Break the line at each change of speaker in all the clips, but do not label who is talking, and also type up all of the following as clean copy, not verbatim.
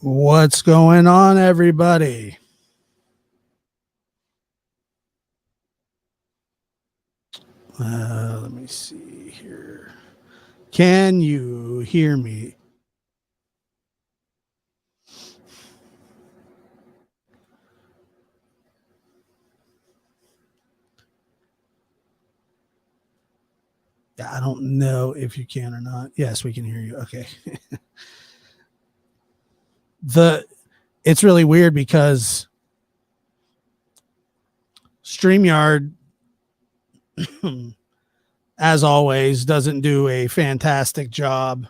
What's going on, everybody? Let me see here. Can you hear me? Yeah, I don't know if you can or not. Yes, we can hear you. Okay. It's really weird because StreamYard, as always, doesn't do a fantastic job.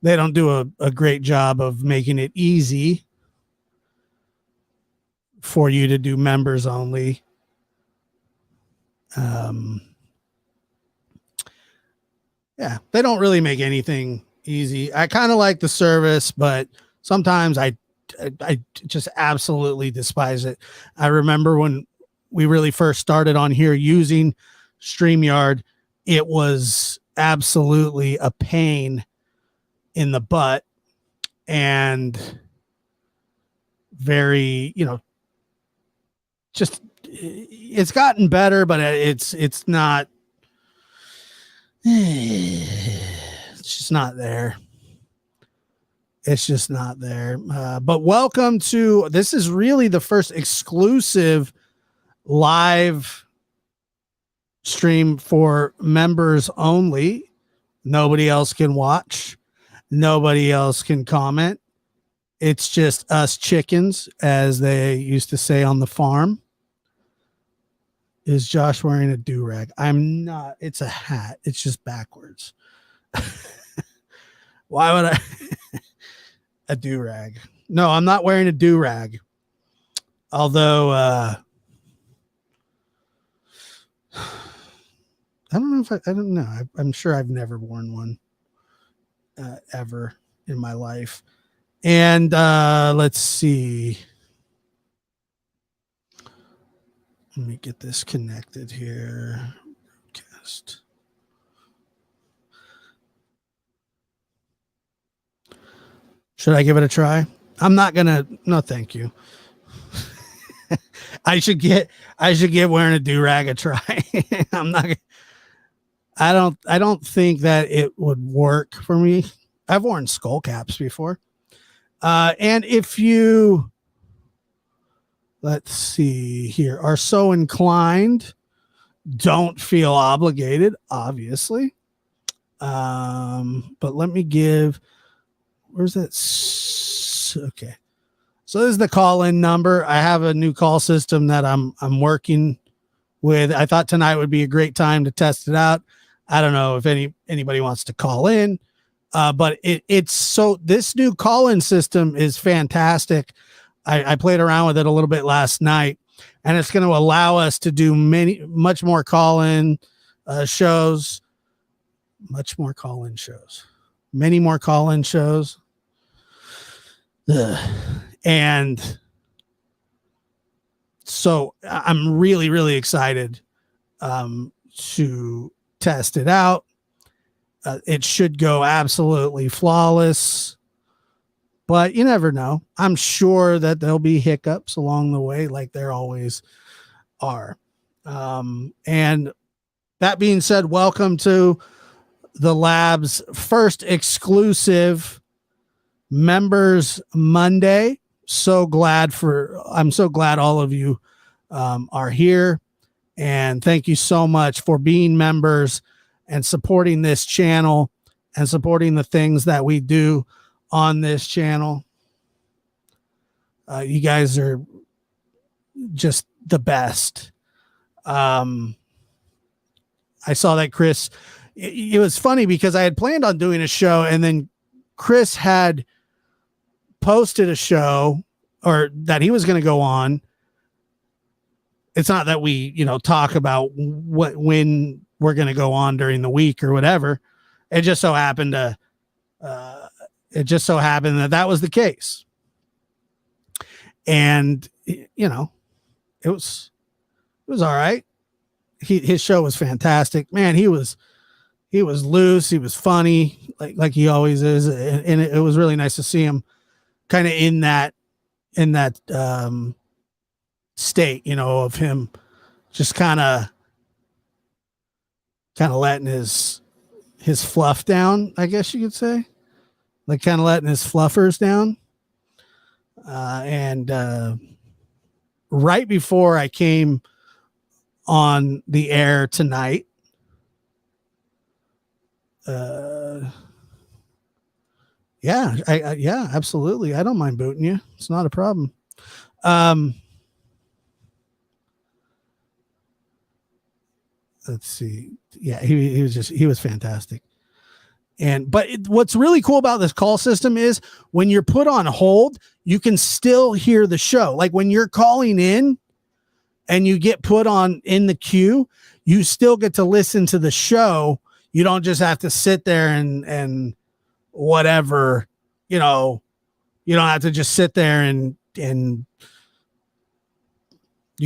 They don't do a great job of making it easy for you to do members only. Yeah, they don't really make anything easy. I kind of like the service, but sometimes I just absolutely despise it. I remember when we really first started on here using StreamYard, it was absolutely a pain in the butt and very, just it's gotten better, but it's not it's just not there. It's just not there. But welcome to, this is really the first exclusive live stream for members only. Nobody else can watch. Nobody else can comment. It's just us chickens, as they used to say on the farm. Is Josh wearing a do-rag? I'm not. It's a hat. It's just backwards. Why would I? A do-rag. No, I'm not wearing a do-rag. Although, I don't know if I don't know. I'm sure I've never worn one ever in my life. And let's see. Let me get this connected here. Broadcast. Should I give it a try? I'm not gonna. No, thank you. I should give wearing a do-rag a try. I'm not. I don't think that it would work for me. I've worn skull caps before. And if you, let's see here, are so inclined, don't feel obligated, obviously. But let me give, where's that? Okay. So this is the call-in number. I have a new call system that I'm working with. I thought tonight would be a great time to test it out. I don't know if anybody wants to call in, but it's so, this new call-in system is fantastic. I played around with it a little bit last night, and it's going to allow us to do much more call-in shows, many more call-in shows. And so I'm really, really excited to test it out. It should go absolutely flawless, but you never know. I'm sure that there'll be hiccups along the way, like there always are. And that being said, welcome to the lab's first exclusive Members Monday. I'm so glad all of you are here, and thank you so much for being members and supporting this channel and supporting the things that we do on this channel. You guys are just the best. I saw that Chris, it was funny because I had planned on doing a show, and then Chris had posted a show, or that he was going to go on. It's not that we, talk about when we're going to go on during the week or whatever. It just so happened that that was the case. And, it was all right. His show was fantastic, man. He was loose. He was funny, like he always is. And it was really nice to see him kind of in that state, you know, of him just kind of letting his fluff down, I guess you could say, like kind of letting his fluffers down. And right before I came on the air tonight, yeah, yeah, absolutely. I don't mind booting you. It's not a problem. Let's see. Yeah, he was fantastic. But what's really cool about this call system is when you're put on hold, you can still hear the show. Like when you're calling in and you get put on in the queue, you still get to listen to the show. You don't just have to sit there and whatever, you know, you don't have to just sit there and you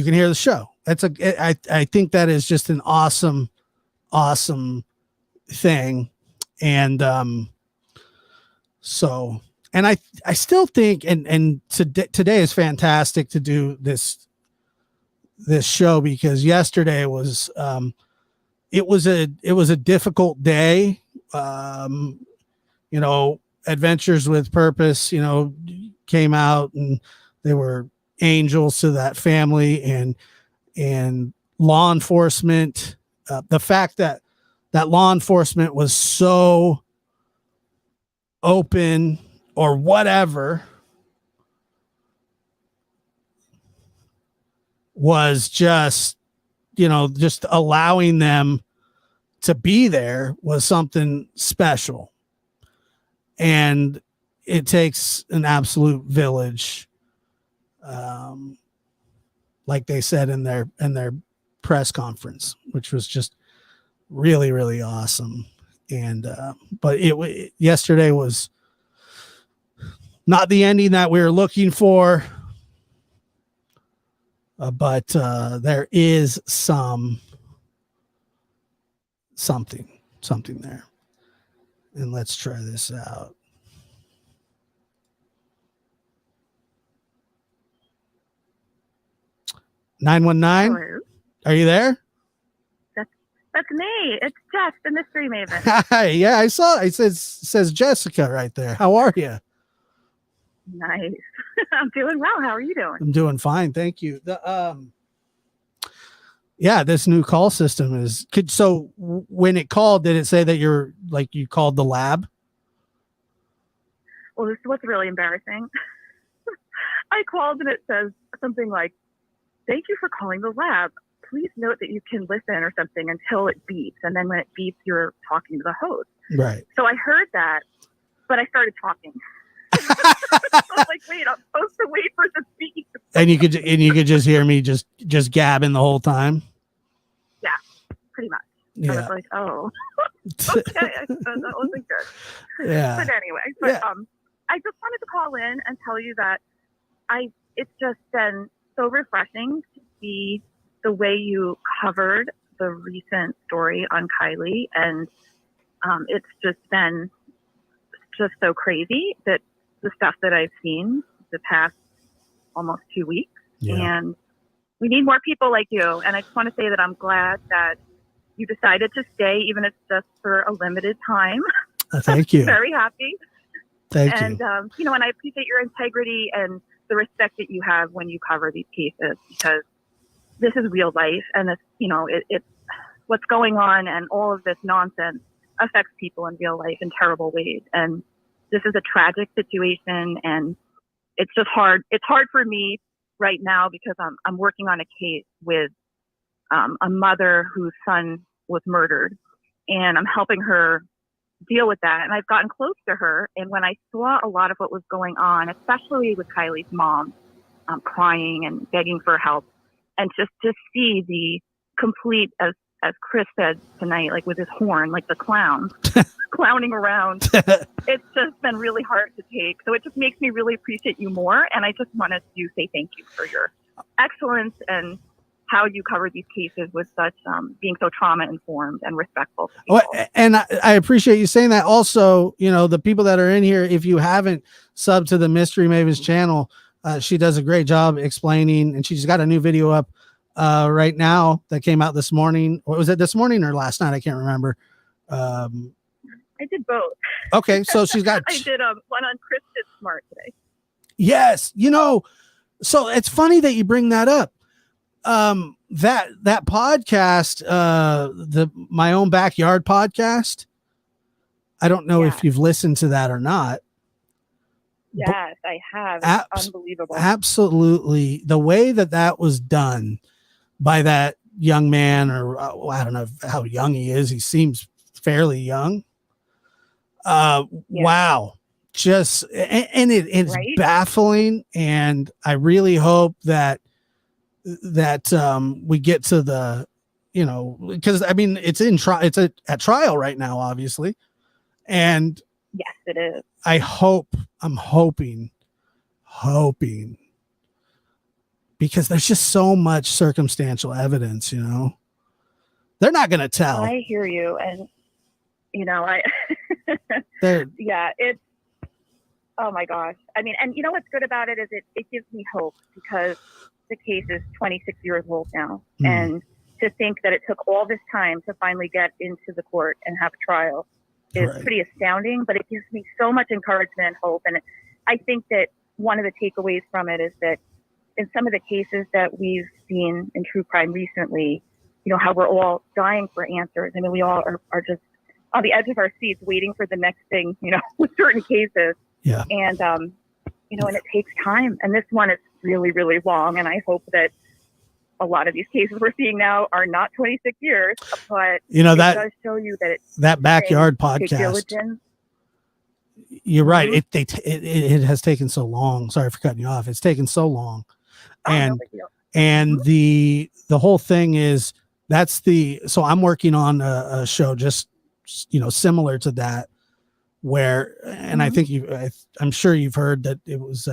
can hear the show. I think that is just an awesome thing. And so, and I still think, and today is fantastic to do this show, because yesterday was, it was a difficult day. You know, Adventures with Purpose, you know, came out and they were angels to that family, and law enforcement, the fact that law enforcement was so open or whatever was just, you know, just allowing them to be there was something special. And it takes an absolute village, like they said in their press conference, which was just really, really awesome. And but yesterday was not the ending that we were looking for, but there is something there. And let's try this out. (919) Are you there?
That's me. It's Jess, the mystery maven.
Hi. Yeah, I saw it. Says Jessica right there. How are you?
Nice. I'm doing well. How are you doing?
I'm doing fine, thank you. Yeah, this new call system is good. So when it called, did it say that you called the lab?
Well, this is what's really embarrassing. I called and it says something like, "Thank you for calling the lab. Please note that you can listen," or something, until it beeps. And then when it beeps, you're talking to the host.
Right.
So I heard that, but I started talking. So I was like, wait, I'm supposed to wait for the beep.
And you could just hear me just gabbing the whole time.
Yeah, pretty much.
Yeah.
I was like, oh, okay. That wasn't good.
Yeah.
But anyway, I just wanted to call in and tell you that it's just been so refreshing to see the way you covered the recent story on Kylie. And it's just been just so crazy, that the stuff that I've seen the past almost 2 weeks. Yeah. And we need more people like you. And I just want to say that I'm glad that you decided to stay, even if it's just for a limited time.
Thank you.
Very happy.
Thank you.
And, and I appreciate your integrity and the respect that you have when you cover these cases, because this is real life. And it's what's going on, and all of this nonsense affects people in real life in terrible ways. And this is a tragic situation, and it's just hard. It's hard for me right now because I'm working on a case with a mother whose son was murdered, and I'm helping her deal with that. And I've gotten close to her, and when I saw a lot of what was going on, especially with Kylie's mom, crying and begging for help, and just to see the complete, as Chris said tonight, like with his horn, like the clown clowning around, it's just been really hard to take. So it just makes me really appreciate you more. And I just wanted to say thank you for your excellence and how you cover these cases with such being so trauma informed and respectful to
Oh,
people.
and I appreciate you saying that. Also, you know, the people that are in here, if you haven't subbed to the Mystery Mavens channel, she does a great job explaining, and she's got a new video up right now that came out this morning. What was it, this morning or last night? I can't remember.
I did both.
Okay, so she's got.
I did one on Kristen Smart today.
Yes, you know, so it's funny that you bring that up. That podcast, the My Own Backyard podcast. I don't know if you've listened to that or not.
Yes, I have. It's unbelievable.
Absolutely. The way that was done by that young man, or I don't know how young he is. He seems fairly young. Wow. Just, and it's right? Baffling. And I really hope that we get to the, you know, because I mean, it's at trial right now, obviously. And
yes, it is.
I'm hoping, because there's just so much circumstantial evidence, you know, they're not going to tell.
I hear you. And, you know, it's, oh my gosh. I mean, and you know, what's good about it is it gives me hope, because the case is 26 years old now. And to think that it took all this time to finally get into the court and have a trial is pretty astounding, but it gives me so much encouragement and hope. And I think that one of the takeaways from it is that in some of the cases that we've seen in true crime recently, you know, how we're all dying for answers. I mean, we all are just on the edge of our seats waiting for the next thing, you know, with certain cases.
Yeah.
And, you know, and it takes time. And this one is really, really long. And I hope that a lot of these cases we're seeing now are not 26 years, but
you know,
that does show you that
that backyard podcast. You're right. It has taken so long. Sorry for cutting you off. It's taken so long. And the whole thing is so I'm working on a show just, you know, similar to that, where, and I think I'm sure you've heard that it was,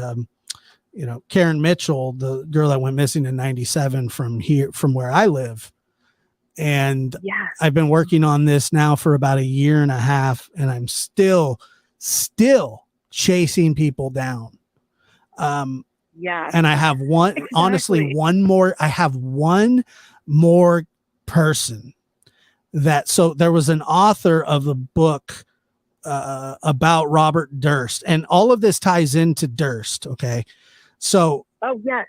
you know, Karen Mitchell, the girl that went missing in 97 from where I live. And I've been working on this now for about a year and a half, and I'm still chasing people down. And I have I have one more person so there was an author of the book about Robert Durst, and all of this ties into Durst. Okay. So,
I'm aware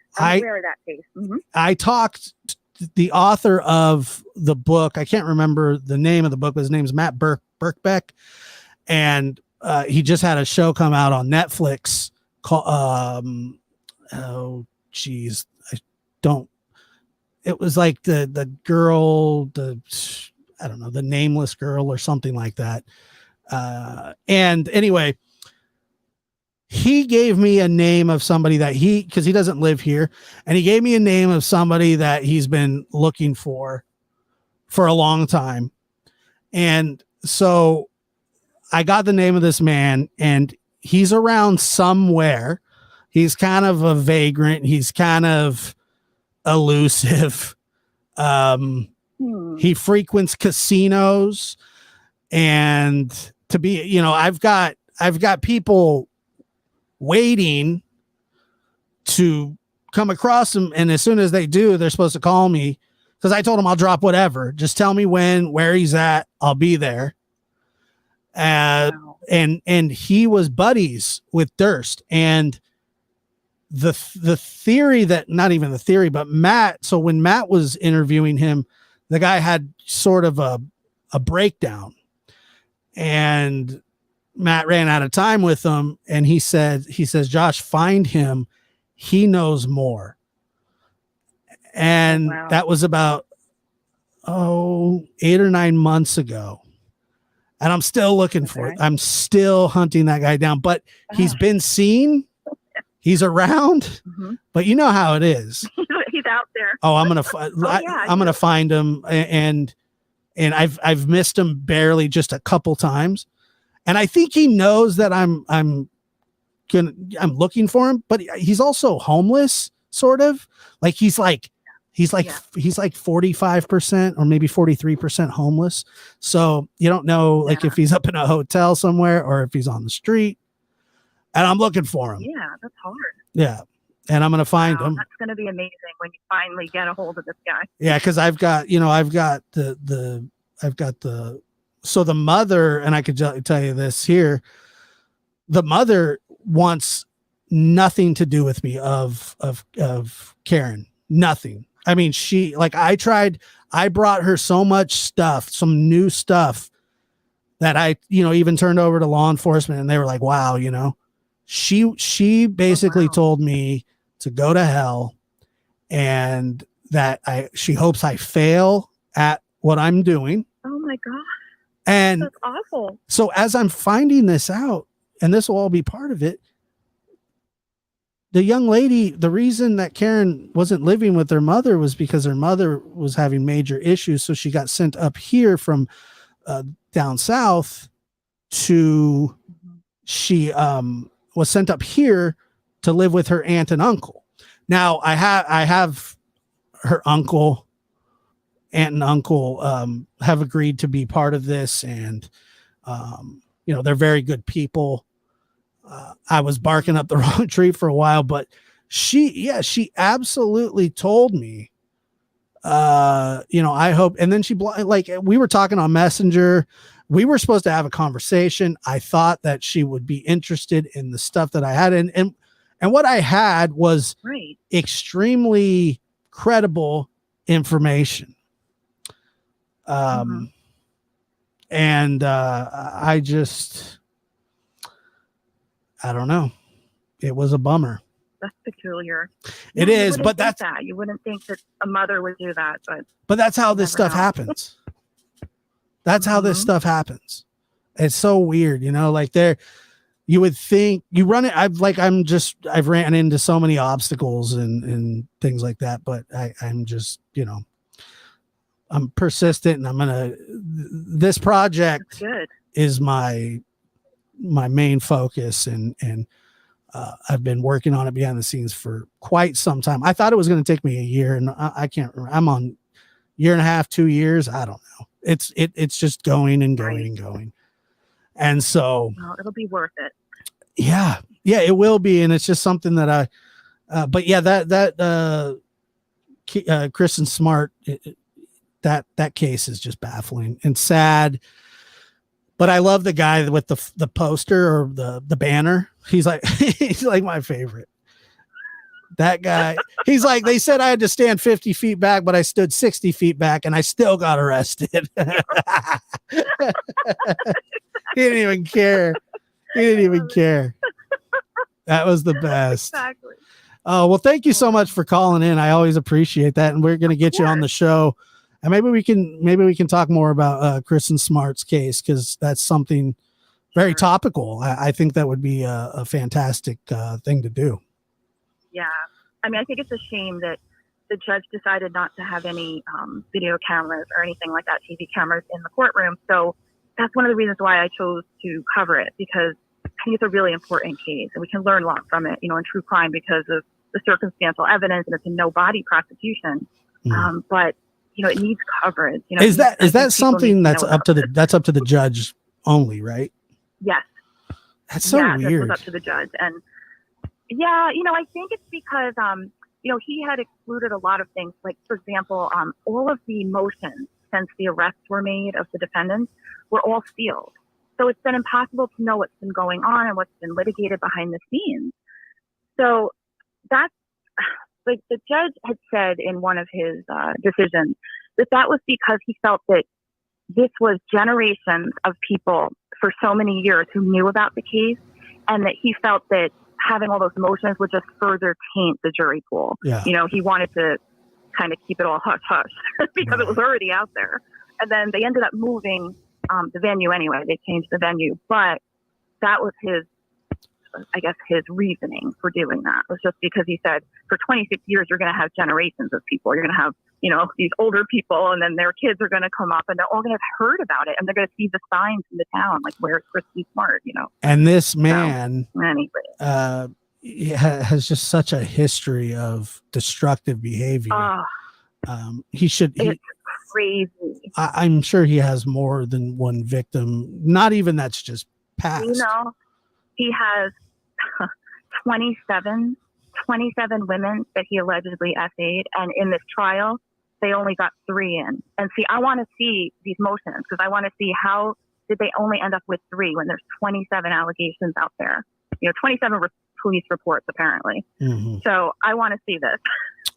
of that case. Mm-hmm.
I talked to the author of the book. I can't remember the name of the book, but his name is Matt Birkbeck. And he just had a show come out on Netflix called, it was like the girl, I don't know, the nameless girl or something like that. And anyway, he gave me a name of somebody that because he doesn't live here, and he gave me a name of somebody that he's been looking for a long time. And so I got the name of this man, and he's around somewhere. He's kind of a vagrant. He's kind of elusive. He frequents casinos, and to be, you know, I've got people waiting to come across him, and as soon as they do, they're supposed to call me, because I told him I'll drop whatever. Just tell me where he's at. I'll be there. Wow. And he was buddies with Durst, and the theory that, not even the theory, but Matt. So when Matt was interviewing him, the guy had sort of a breakdown, and Matt ran out of time with him, and he says, Josh, find him. He knows more. And that was about 8 or 9 months ago. And I'm still looking for it. I'm still hunting that guy down, but he's been seen. He's around, but you know how it is.
He's out there.
Oh, I'm going to find him. And I've missed him barely, just a couple times. And I think he knows that I'm looking for him, but he's also homeless, sort of. Like, he's like He's like 45% or maybe 43% homeless. So you don't know like if he's up in a hotel somewhere or if he's on the street. And I'm looking for him.
Yeah, that's hard.
Yeah. And I'm going to find him.
That's going to be amazing when you finally get a hold of this guy.
Yeah, because I've got so the mother, and I could tell you this here, the mother wants nothing to do with me of Karen. Nothing. I mean, I brought her so much stuff, some new stuff that I, even turned over to law enforcement, and they were like, wow, she basically told me to go to hell, and that she hopes I fail at what I'm doing.
Oh my God.
And
that's awful.
So as I'm finding this out, and this will all be part of it, the young lady, the reason that Karen wasn't living with her mother was because her mother was having major issues. So she got sent up here from down south she was sent up here to live with her aunt and uncle. Now I have her aunt and uncle have agreed to be part of this. And, they're very good people. I was barking up the wrong tree for a while, but she absolutely told me, I hope. And then we were talking on Messenger. We were supposed to have a conversation. I thought that she would be interested in the stuff that I had. And what I had was extremely credible information. And I don't know. It was a bummer.
That's peculiar.
It is, but
you wouldn't think that a mother would do that,
but that's how this stuff happens. That's how this stuff happens. It's so weird, you would think you run it. I've ran into so many obstacles and things like that, but I'm just, I'm persistent, and this project is my main focus. And I've been working on it behind the scenes for quite some time. I thought it was going to take me a year, and I can't remember. I'm on year and a half, 2 years. I don't know. It's just going and going and going. And so
it'll be worth it.
Yeah, it will be. And it's just something that but yeah, that Kristen Smart, that case is just baffling and sad. But I love the guy with the poster or the banner. He's like my favorite. That guy, he's like, they said I had to stand 50 feet back, but I stood 60 feet back and I still got arrested. He didn't even care. That was the best.
Exactly.
Oh, well, thank you so much for calling in. I always appreciate that. And we're going to get you on the show. And maybe we can talk more about Kristen Smart's case, because that's something very topical. I think that would be a fantastic thing to do.
Yeah. I mean, I think it's a shame that the judge decided not to have any video cameras or anything like that, TV cameras in the courtroom. So that's one of the reasons why I chose to cover it, because I think it's a really important case and we can learn a lot from it, in true crime, because of the circumstantial evidence, and it's a no body prosecution. But it needs coverage.
Is that something that's up to the judge only, right?
Yes.
That's so weird.
That's up to the judge. And yeah, I think it's because, he had excluded a lot of things. Like, for example, all of the motions since the arrests were made of the defendants were all sealed. So it's been impossible to know what's been going on and what's been litigated behind the scenes. So that's, like, the judge had said in one of his decisions that was because he felt that this was generations of people for so many years who knew about the case, and that he felt that having all those motions would just further taint the jury pool.
Yeah.
He wanted to kind of keep it all hush hush because it was already out there. And then they ended up moving the venue anyway. They changed the venue, but that was his reasoning for doing that, was just because he said for 26 years, you're going to have generations of people. You're going to have, these older people, and then their kids are going to come up and they're all going to have heard about it. And they're going to see the signs in the town, like, where's Kristen Smart,
And this man
anyway.
Has just such a history of destructive behavior. He should.
It's crazy.
I'm sure he has more than one victim. Not even that's just past.
You know, he has 27 women that he allegedly essayed, and in this trial, they only got 3 in. And see, I want to see these motions because I want to see how did they only end up with 3 when there's 27 allegations out there. 27 police reports apparently.
Mm-hmm.
So I want to see this.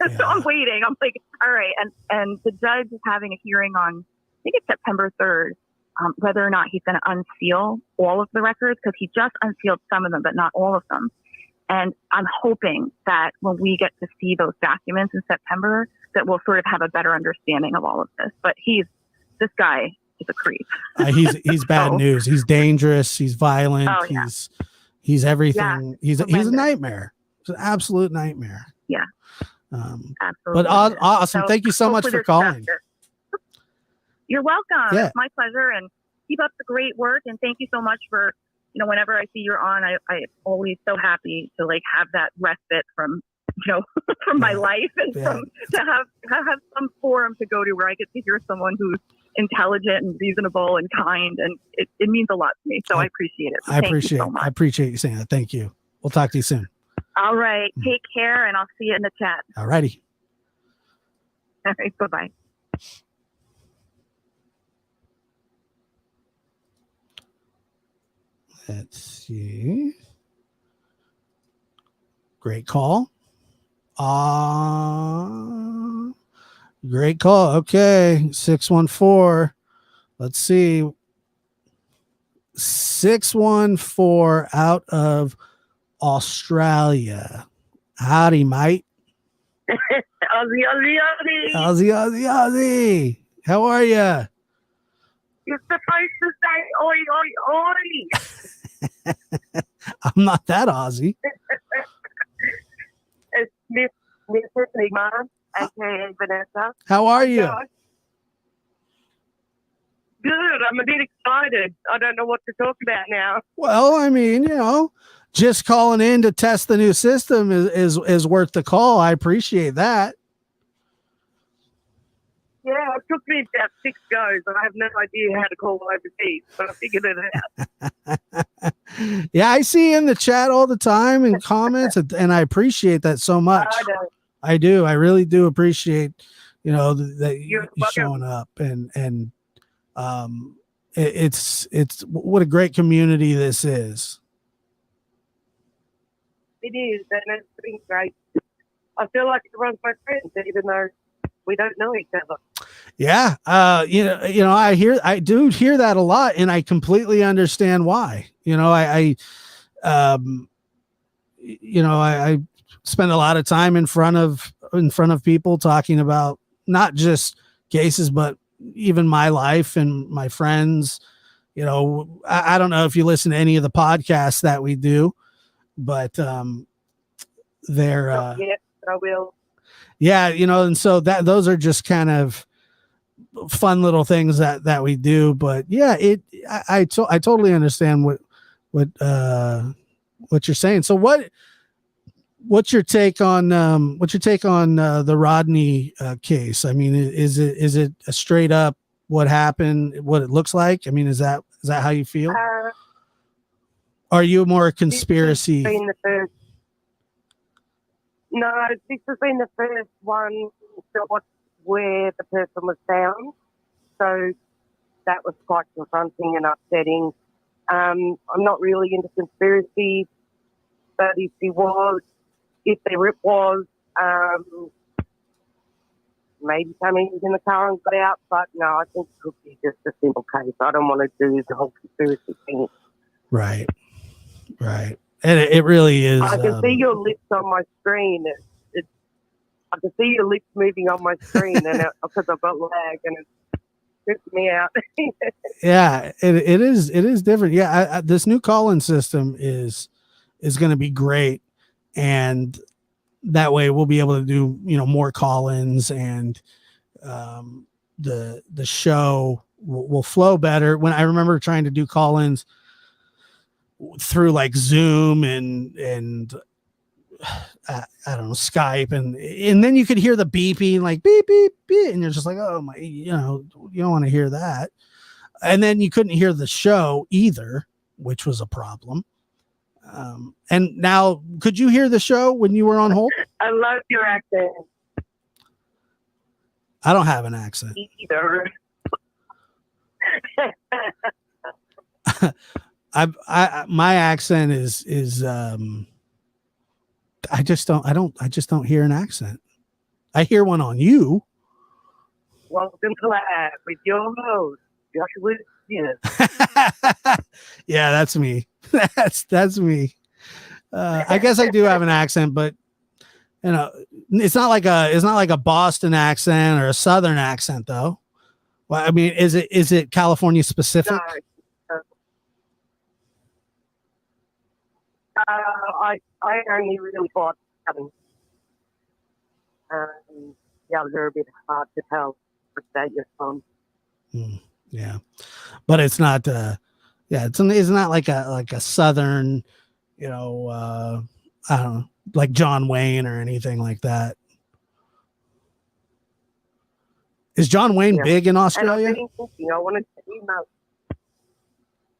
Yeah.
So I'm waiting. I'm like, all right. And the judge is having a hearing on, I think it's September 3rd, whether or not he's going to unseal all of the records, because he just unsealed some of them, but not all of them. And I'm hoping that when we get to see those documents in September, that we'll sort of have a better understanding of all of this. But this guy is a creep.
He's bad news. He's dangerous. He's violent.
Oh, yeah.
He's everything.
Yeah,
he's a nightmare. It's an absolute nightmare.
Yeah.
But
Absolutely.
awesome. Thank you so much for calling.
You're welcome.
Yeah.
It's my pleasure. And keep up the great work. And thank you so much for, whenever I see you're on, I always so happy to have that respite from, from my life and to have some forum to go to where I get to hear someone who's intelligent and reasonable and kind. And it means a lot to me. So I appreciate it.
I appreciate you saying that. Thank you. We'll talk to you soon.
All right. Take care, and I'll see you in the chat.
All righty.
All right. Bye-bye.
Let's see. Great call. Great call. Okay. 614. Let's see. 614 out of Australia. Howdy, mate. Aussie. How are you?
You're supposed to say oi, oi, oi.
I'm not that Aussie.
It's Miss Enigma, aka Vanessa.
How are you?
Good. I'm a bit excited. I don't know what to talk about now.
Well, I mean, just calling in to test the new system is worth the call. I appreciate that.
Yeah, it took me about 6 goes. I have no idea how to call overseas, but I figured it out.
Yeah, I see you in the chat all the time and comments, and I appreciate that so much. I do. I really do appreciate, that you're showing up and it's what a great community this is.
It is, and it's been great. I feel like everyone's my friends, even though we don't know each other.
Yeah. I do hear that a lot, and I completely understand why. I spend a lot of time in front of people talking about not just cases, but even my life and my friends. I don't know if you listen to any of the podcasts that we do, but they're
yes, I will.
Yeah, and so those are just kind of fun little things that we do. But yeah, I totally understand what you're saying. So what's your take on the Rodney case? I mean, is it a straight up what happened, what it looks like? I mean, is that how you feel? Are you more a conspiracy?
No, this has been the first one where the person was found. So that was quite confronting and upsetting. I'm not really into conspiracies, but if there was, maybe somebody was in the car and got out, but no, I think it could be just a simple case. I don't want to do the whole conspiracy thing.
Right. And it really is.
I can see your lips on my screen. I can see your lips moving on my screen, and because I've got lag, and it's tripping me out.
Yeah, it is different. Yeah, this new call-in system is going to be great, and that way we'll be able to do more call-ins, and the show will flow better. When I remember trying to do call-ins through like Zoom and I don't know, Skype, and then you could hear the beeping, like beep beep beep, and you're just like, oh my, you don't want to hear that. And then you couldn't hear the show either, which was a problem. And now, could you hear the show when you were on hold?
I love your accent.
I don't have an accent
Either.
my accent is I just don't hear an accent. I hear one on you.
Welcome to Live with your host, Joshua.
Yeah, that's me. That's me. I guess I do have an accent, but it's not like a Boston accent or a Southern accent though. Well, I mean, is it California specific?
No. I only really thought yeah, they're a bit hard to tell what state you're from.
Yeah, but it's not. It's not like a Southern, I don't know, like John Wayne or anything like that. Is John Wayne big in Australia?
I wanted to email.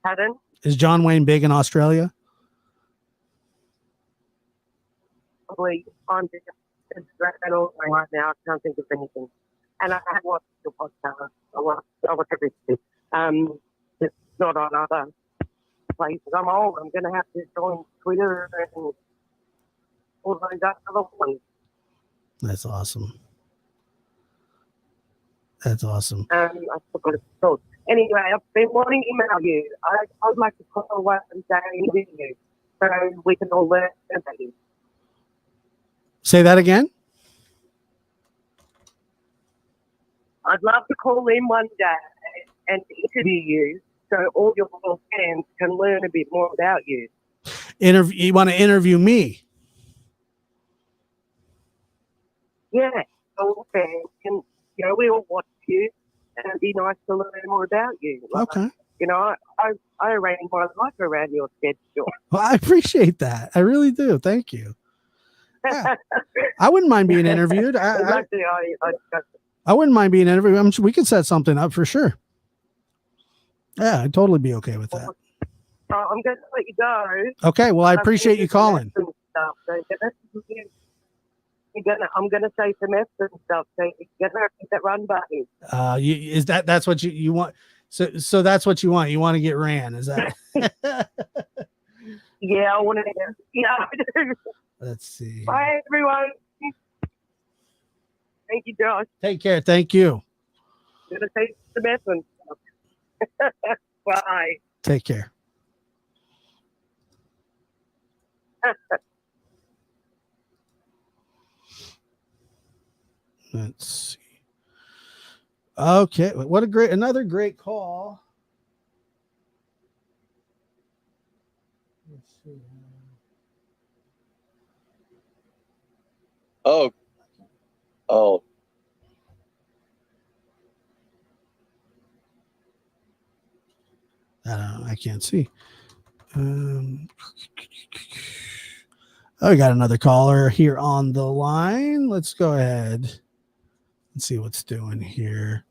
Pardon?
Is John Wayne big in Australia?
Probably. I'm just right now. I can't think of anything. And I have watched your podcast. I watch everything. It's not on other places. I'm old. I'm going to have to join Twitter and all those other ones.
That's awesome. That's awesome.
I forgot to talk. Anyway, I've been wanting to email you. I'd like to call one day with you so we can all learn about you.
Say that again?
I'd love to call in one day and interview you so all your fans can learn a bit more about you.
You want to interview me?
Yeah. All fans can, we all watch you and it'd be nice to learn more about you.
Okay.
I arrange my life around your schedule.
Well, I appreciate that. I really do. Thank you. Yeah. I wouldn't mind being interviewed. I wouldn't mind being interviewed. We could set something up for sure. Yeah, I'd totally be okay with that.
I'm going to let you go.
Okay, well, I appreciate you calling.
I'm going to say some F's and stuff. So you're going to have to hit that run button.
That's what you want? So that's what you want. You want to get ran? Is that?
Yeah, I want to. Yeah, I do.
Let's see.
Bye, everyone. Thank you, Josh.
Take care. Thank you.
I'm going to say some F's and stuff. Bye.
Take care. Let's see. Okay, another great call. Let's see.
Oh.
I can't see. We got another caller here on the line. Let's go ahead and see what's doing here.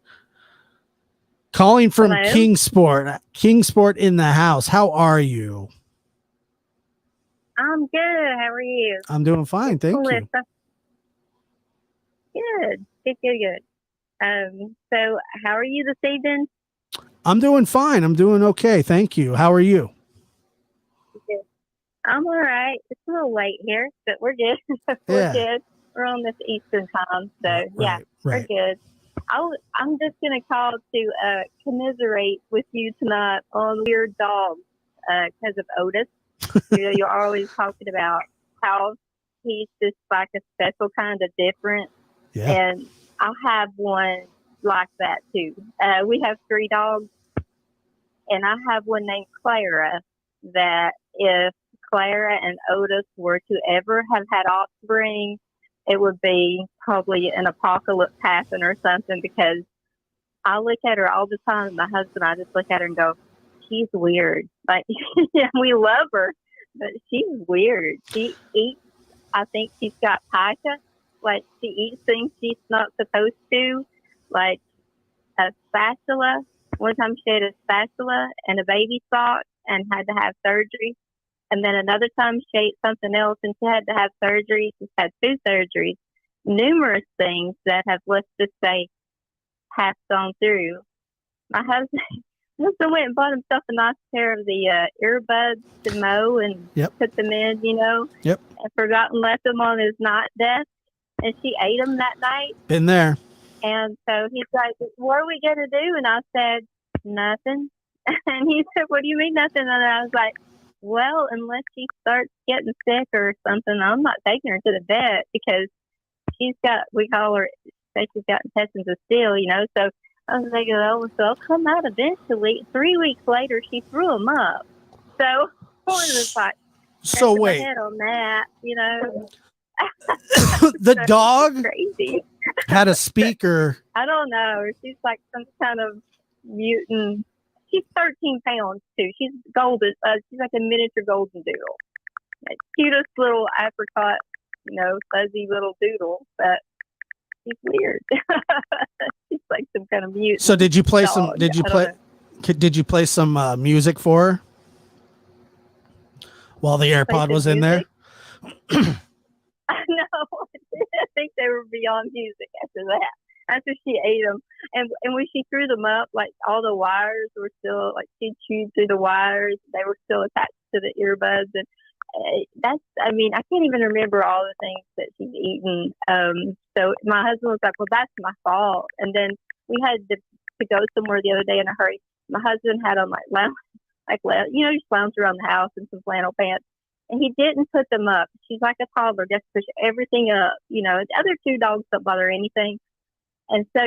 Calling from
Hello?
Kingsport in the house. How are you?
I'm good. How are you?
I'm doing fine. Thank you.
Melissa. Good. So how are you this evening?
I'm doing fine. I'm doing okay. Thank you. How are you?
Good. I'm all right. It's a little late here, but we're good.
Yeah.
Good. We're on this Eastern time, so
Right.
we're good. I'm just going to call to commiserate with you tonight on weird dogs because of Otis. You're always talking about how he's just like a special kind of different.
Yeah.
And I have one like that too. We have 3 dogs, and I have one named Clara that if Clara and Otis were to ever have had offspring, it would be probably an apocalypse happen or something, because I look at her all the time. My husband, I just look at her and go, she's weird. Like, we love her, but she's weird. She eats I think she's got pica. Like, she eats things she's not supposed to, like a spatula. One time she ate a spatula and a baby sock and had to have surgery. And then another time she ate something else and she had to have surgery. She's had 2 surgeries. Numerous things that have, let's just say, passed on through. My husband went and bought himself a nice pair of the earbuds to mow and put them in,
Yep.
and forgot and left them on his night desk. And she ate them that night.
Been there.
And so he's like, what are we going to do? And I said, nothing. And he said, what do you mean nothing? And I was like, well, unless she starts getting sick or something, I'm not taking her to the vet because she's got, we call her, say she's got intestines of steel, So I was thinking, oh, so I'll come out eventually. 3 weeks later, she threw them up. So I was like,
so wait.
my head on that,
The dog
crazy.
had a speaker.
I don't know. She's like some kind of mutant. She's 13 pounds too. She's golden. She's like a miniature golden doodle. Cutest little apricot, fuzzy little doodle. But she's weird. She's like some kind of mutant.
So did you play
dog.
some? Did you play some music for her while the AirPod was in there?
No, I think they were beyond music after that. After she ate them, and when she threw them up, like all the wires were still, like she chewed through the wires. They were still attached to the earbuds, and I can't even remember all the things that she's eaten. So my husband was like, "Well, that's my fault." And then we had to go somewhere the other day in a hurry. My husband had on just lounge around the house in some flannel pants. And he didn't put them up. She's like a toddler, just push everything up. The other 2 dogs don't bother anything. And so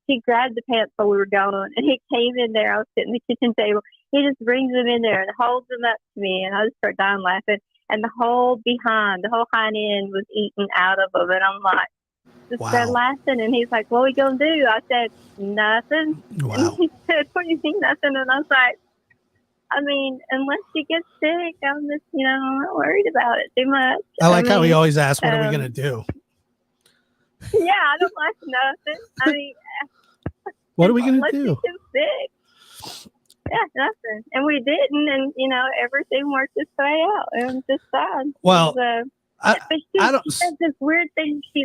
she grabbed the pants while we were gone, and he came in there. I was sitting at the kitchen table. He just brings them in there and holds them up to me, and I just start dying laughing. And the whole hind end was eaten out of them. And I'm like, just started laughing. And he's like, what are we going to do? I said, nothing.
Wow.
And he said, what do you mean nothing? And I was like, unless she gets sick, I'm just, I'm not worried about it too much.
I like how he always asks, what are we going to do?
Yeah, I don't like nothing.
What are we going to do?
Unless she gets sick. Yeah, nothing. And we didn't, and, everything worked its way out. And just fine.
Well,
but she does this weird thing. She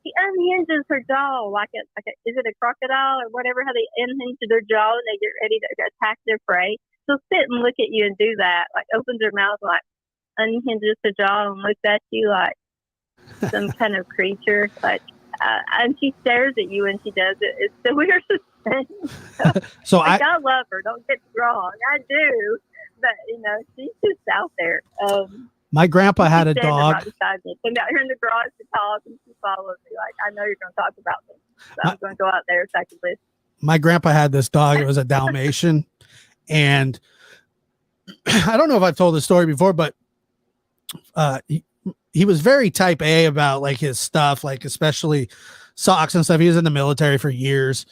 unhinges her jaw like a is it a crocodile or whatever, how they unhinge their jaw and they get ready to attack their prey. She'll sit and look at you and do that, like opens her mouth, like unhinges her jaw and looks at you like some kind of creature. Like, and she stares at you when she does it. It's the weirdest thing.
So
I love her. Don't get me wrong, I do. But she's just out there.
My grandpa had a dog.
Right beside me. Came out here in the garage to talk, and she followed me. Like, I know you're going to talk about me, so I'm going to go out there so I can listen.
My grandpa had this dog. It was a Dalmatian. And I don't know if I've told this story before, but he was very type A about like his stuff, like especially socks and stuff. He was in the military for years,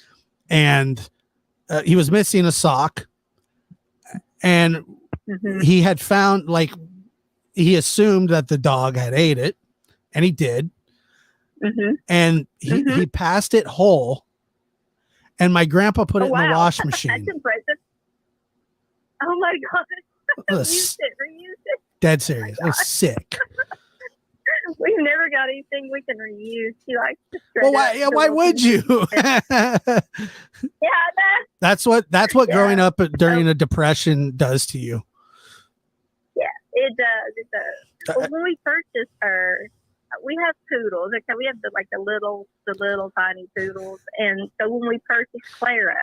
and he was missing a sock, and he had found, like, he assumed that the dog had ate it, and he did. And he passed it whole, and my grandpa put it in the wash machine.
That's impressive. Oh my God. Reuse it.
Dead serious. I was sick.
We've never got anything we can reuse. She likes to
why would you? That's what growing up during a depression does to you.
Yeah, it does. Well, when we purchased her, we have poodles. Okay, we have the little tiny poodles, and so when we purchased Clara,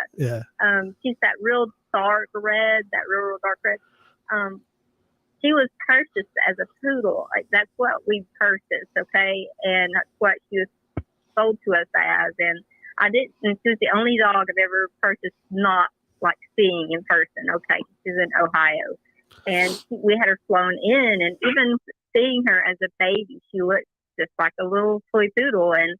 she's that real dark red, she was purchased as a poodle. Like, that's what we purchased, okay, and that's what she was sold to us as. And I didn't. And she was the only dog I've ever purchased not like seeing in person. Okay, she's in Ohio, and we had her flown in, and even seeing her as a baby, she looked just like a little toy poodle. And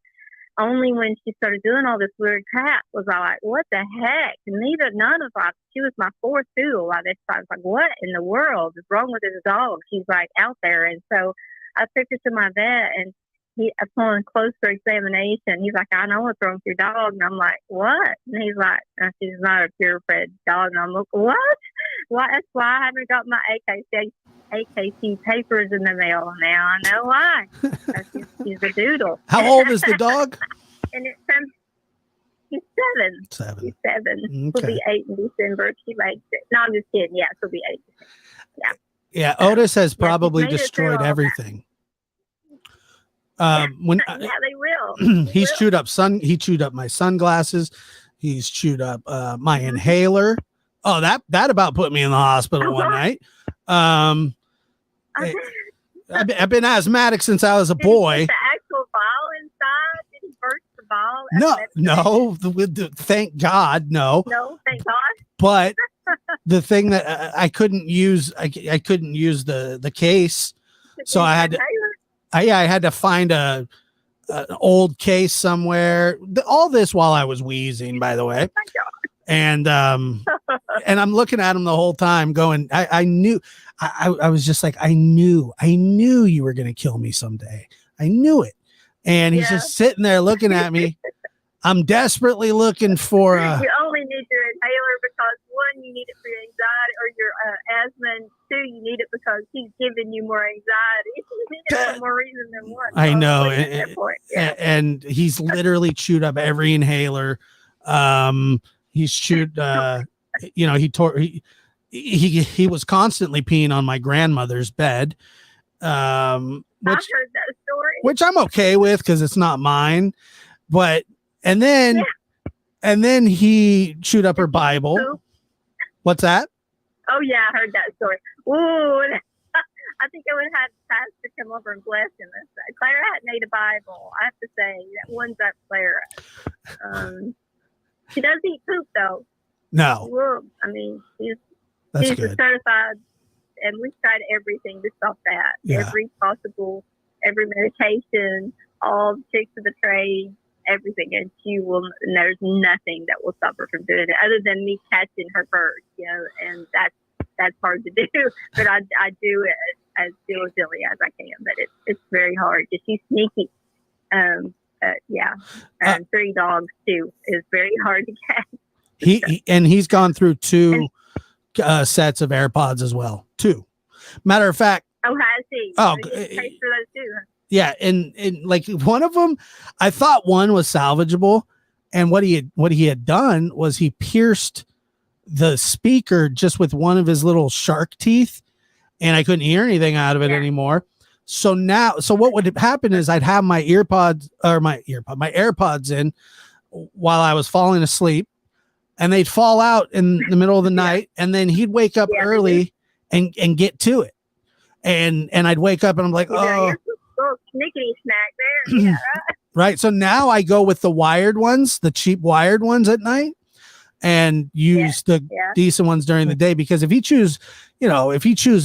only when she started doing all this weird crap was I like, what the heck? None of us. She was my 4th poodle by this time. I was like, what in the world is wrong with this dog? She's like out there. And so I took her to my vet, and upon closer examination, he's like, I know what's wrong with your dog. And I'm like, what? And he's like, she's not a purebred dog. And I'm like, what? Why? That's why I haven't got my AKC papers in the mail now. I know why. She's a doodle.
How old is the dog?
And he's 7.
7.
He's 7.
Okay.
She'll be 8 in December. She likes it. No, I'm just kidding. Yeah, she'll be 8. Yeah.
Yeah, Otis has probably
made it through
destroyed
all that.
everything.
Yeah, they will.
He's chewed up he chewed up my sunglasses. He's chewed up my inhaler. Oh, that about put me in the hospital one night. I've been asthmatic since I was a boy.
Did he put the actual ball inside? Did he burst the ball?
No. Thank God, no.
No, thank God.
But the thing that I couldn't use, I couldn't use the case, so I had to. I had to find an old case somewhere. All this while I was wheezing, by the way. And and I'm looking at him the whole time going, I knew, I was just like, I knew you were going to kill me someday. I knew it. And he's just sitting there looking at me. I'm desperately looking for
you only need your inhaler because 1, you need it for your anxiety or your asthma, and 2, you need it because he's giving you more anxiety. You need it for more reason than one.
I know.
And
he's literally chewed up every inhaler. He's chewed, he was constantly peeing on my grandmother's bed.
I've heard that story.
Which I'm okay with because it's not mine. But and then he chewed up her Bible. What's that?
Oh yeah, I heard that story. Ooh, I think I would have Pastor come over and bless him. Clara hadn't ate a Bible. I have to say that one's up Clara. She does eat poop though.
No.
Well, I mean, she's
good.
certified, and we've tried everything to stop that.
Yeah.
Every medication, all the tricks of the trade, everything, and there's nothing that will stop her from doing it other than me catching her first, and that's hard to do, but I do it as diligently as I can, but it's very hard because she's sneaky. And 3 dogs too is very hard to catch.
He's gone through 2 sets of AirPods as well. 2. Matter of fact.
Oh, has he?
Oh,
so he pays for those too. Huh?
Yeah, and like one of them, I thought one was salvageable, and what he had done was he pierced the speaker just with one of his little shark teeth, and I couldn't hear anything out of it anymore. So what would happen is I'd have my my AirPods in while I was falling asleep, and they'd fall out in the middle of the night, and then he'd wake up early and get to it, and I'd wake up and I'm like, oh.
Snickety snack there. Yeah,
right. So now I go with the wired ones, the cheap wired ones at night, and use the decent ones during the day, because if he chews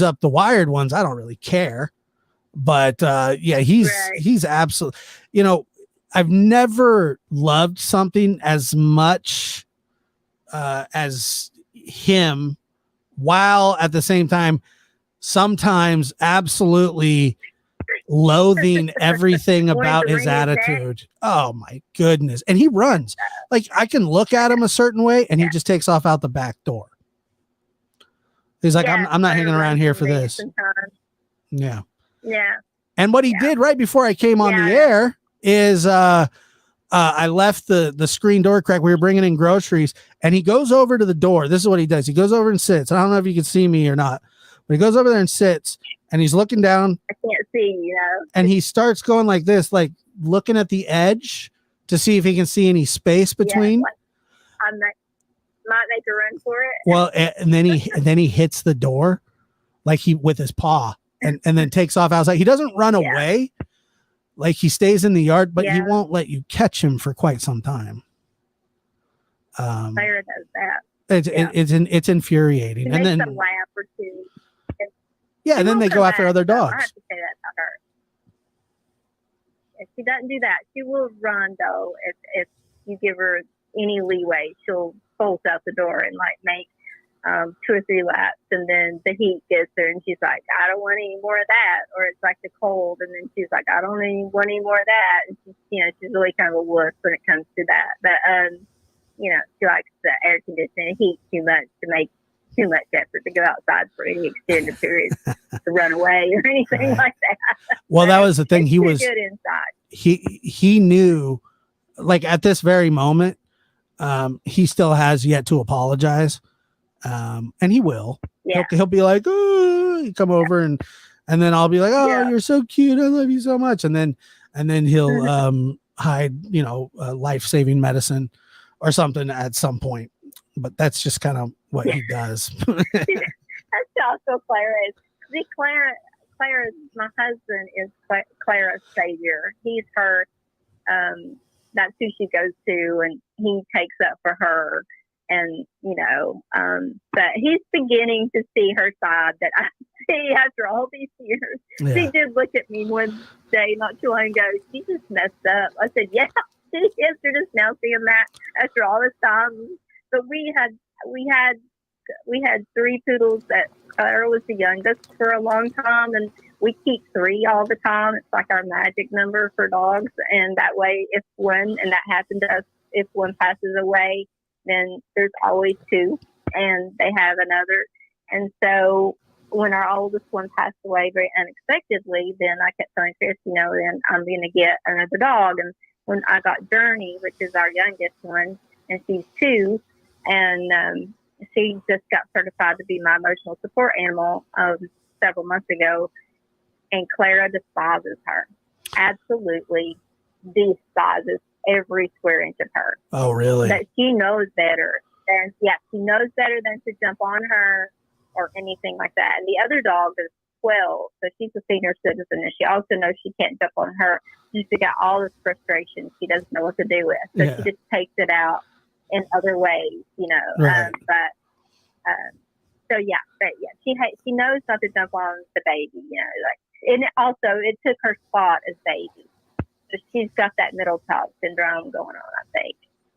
up the wired ones, I don't really care. But he's absolutely, I've never loved something as much as him, while at the same time sometimes absolutely loathing everything about his attitude. Oh my goodness. And he runs. Like, I can look at him a certain way and he just takes off out the back door. He's like, I'm not hanging around here for this. Yeah.
Yeah.
And what he did right before I came on the air is I left the screen door crack. We were bringing in groceries, and he goes over to the door. This is what he does. He goes over and sits. I don't know if you can see me or not, but he goes over there and sits, and he's looking down.
I can't see,
And he starts going like this, like looking at the edge to see if he can see any space between.
Yeah, I might make a run for it.
Well, and then he hits the door, like with his paw, and then takes off outside. He doesn't run away, like he stays in the yard, but he won't let you catch him for quite some time.
Claire does that.
It's infuriating.
She
and then
makes a laugh or two.
And then they go after other dogs.
I have to say that about her. If she doesn't do that, she will run though. If you give her any leeway, she'll bolt out the door and like make 2 or 3 laps, and then the heat gets her, and she's like, I don't want any more of that. Or it's like the cold, and then she's like, I don't want any more of that. And she's really kind of a wuss when it comes to that. But she likes the air conditioning heat too much to make too much effort to go outside for any extended periods to run away or anything like that.
Well, that was the thing. He was
good inside.
He knew, like, at this very moment, he still has yet to apologize. And he will.
Yeah.
He'll be like, oh, he'll come over and then I'll be like, oh, you're so cute. I love you so much. And then he'll hide, life-saving medicine or something at some point. But that's just kind of what he does.
That's also Clara is. See, Clara, my husband is Clara's savior. He's her. That's who she goes to, and he takes up for her. And but he's beginning to see her side that I see after all these years.
Yeah.
She did look at me one day not too long ago. She just messed up. I said, "Yeah, she is. You're just now seeing that after all this time." But we had 3 poodles. That Clara was the youngest for a long time, and we keep 3 all the time. It's like our magic number for dogs, and that way, if one, and that happened to us, if one passes away, then there's always 2, and they have another. And so when our oldest one passed away very unexpectedly, then I kept telling Chris, then I'm going to get another dog. And when I got Journey, which is our youngest one, and she's 2, and she just got certified to be my emotional support animal several months ago, and Clara despises her. Absolutely despises every square inch of her.
Oh, really?
That she knows better. And she knows better than to jump on her or anything like that. And the other dog is 12, so she's a senior citizen, and she also knows she can't jump on her. She's got all this frustration she doesn't know what to do with. So she just takes it out in other ways,
Right.
She knows not to jump on the baby, and also it took her spot as baby. So she's got that middle child syndrome going on, I think.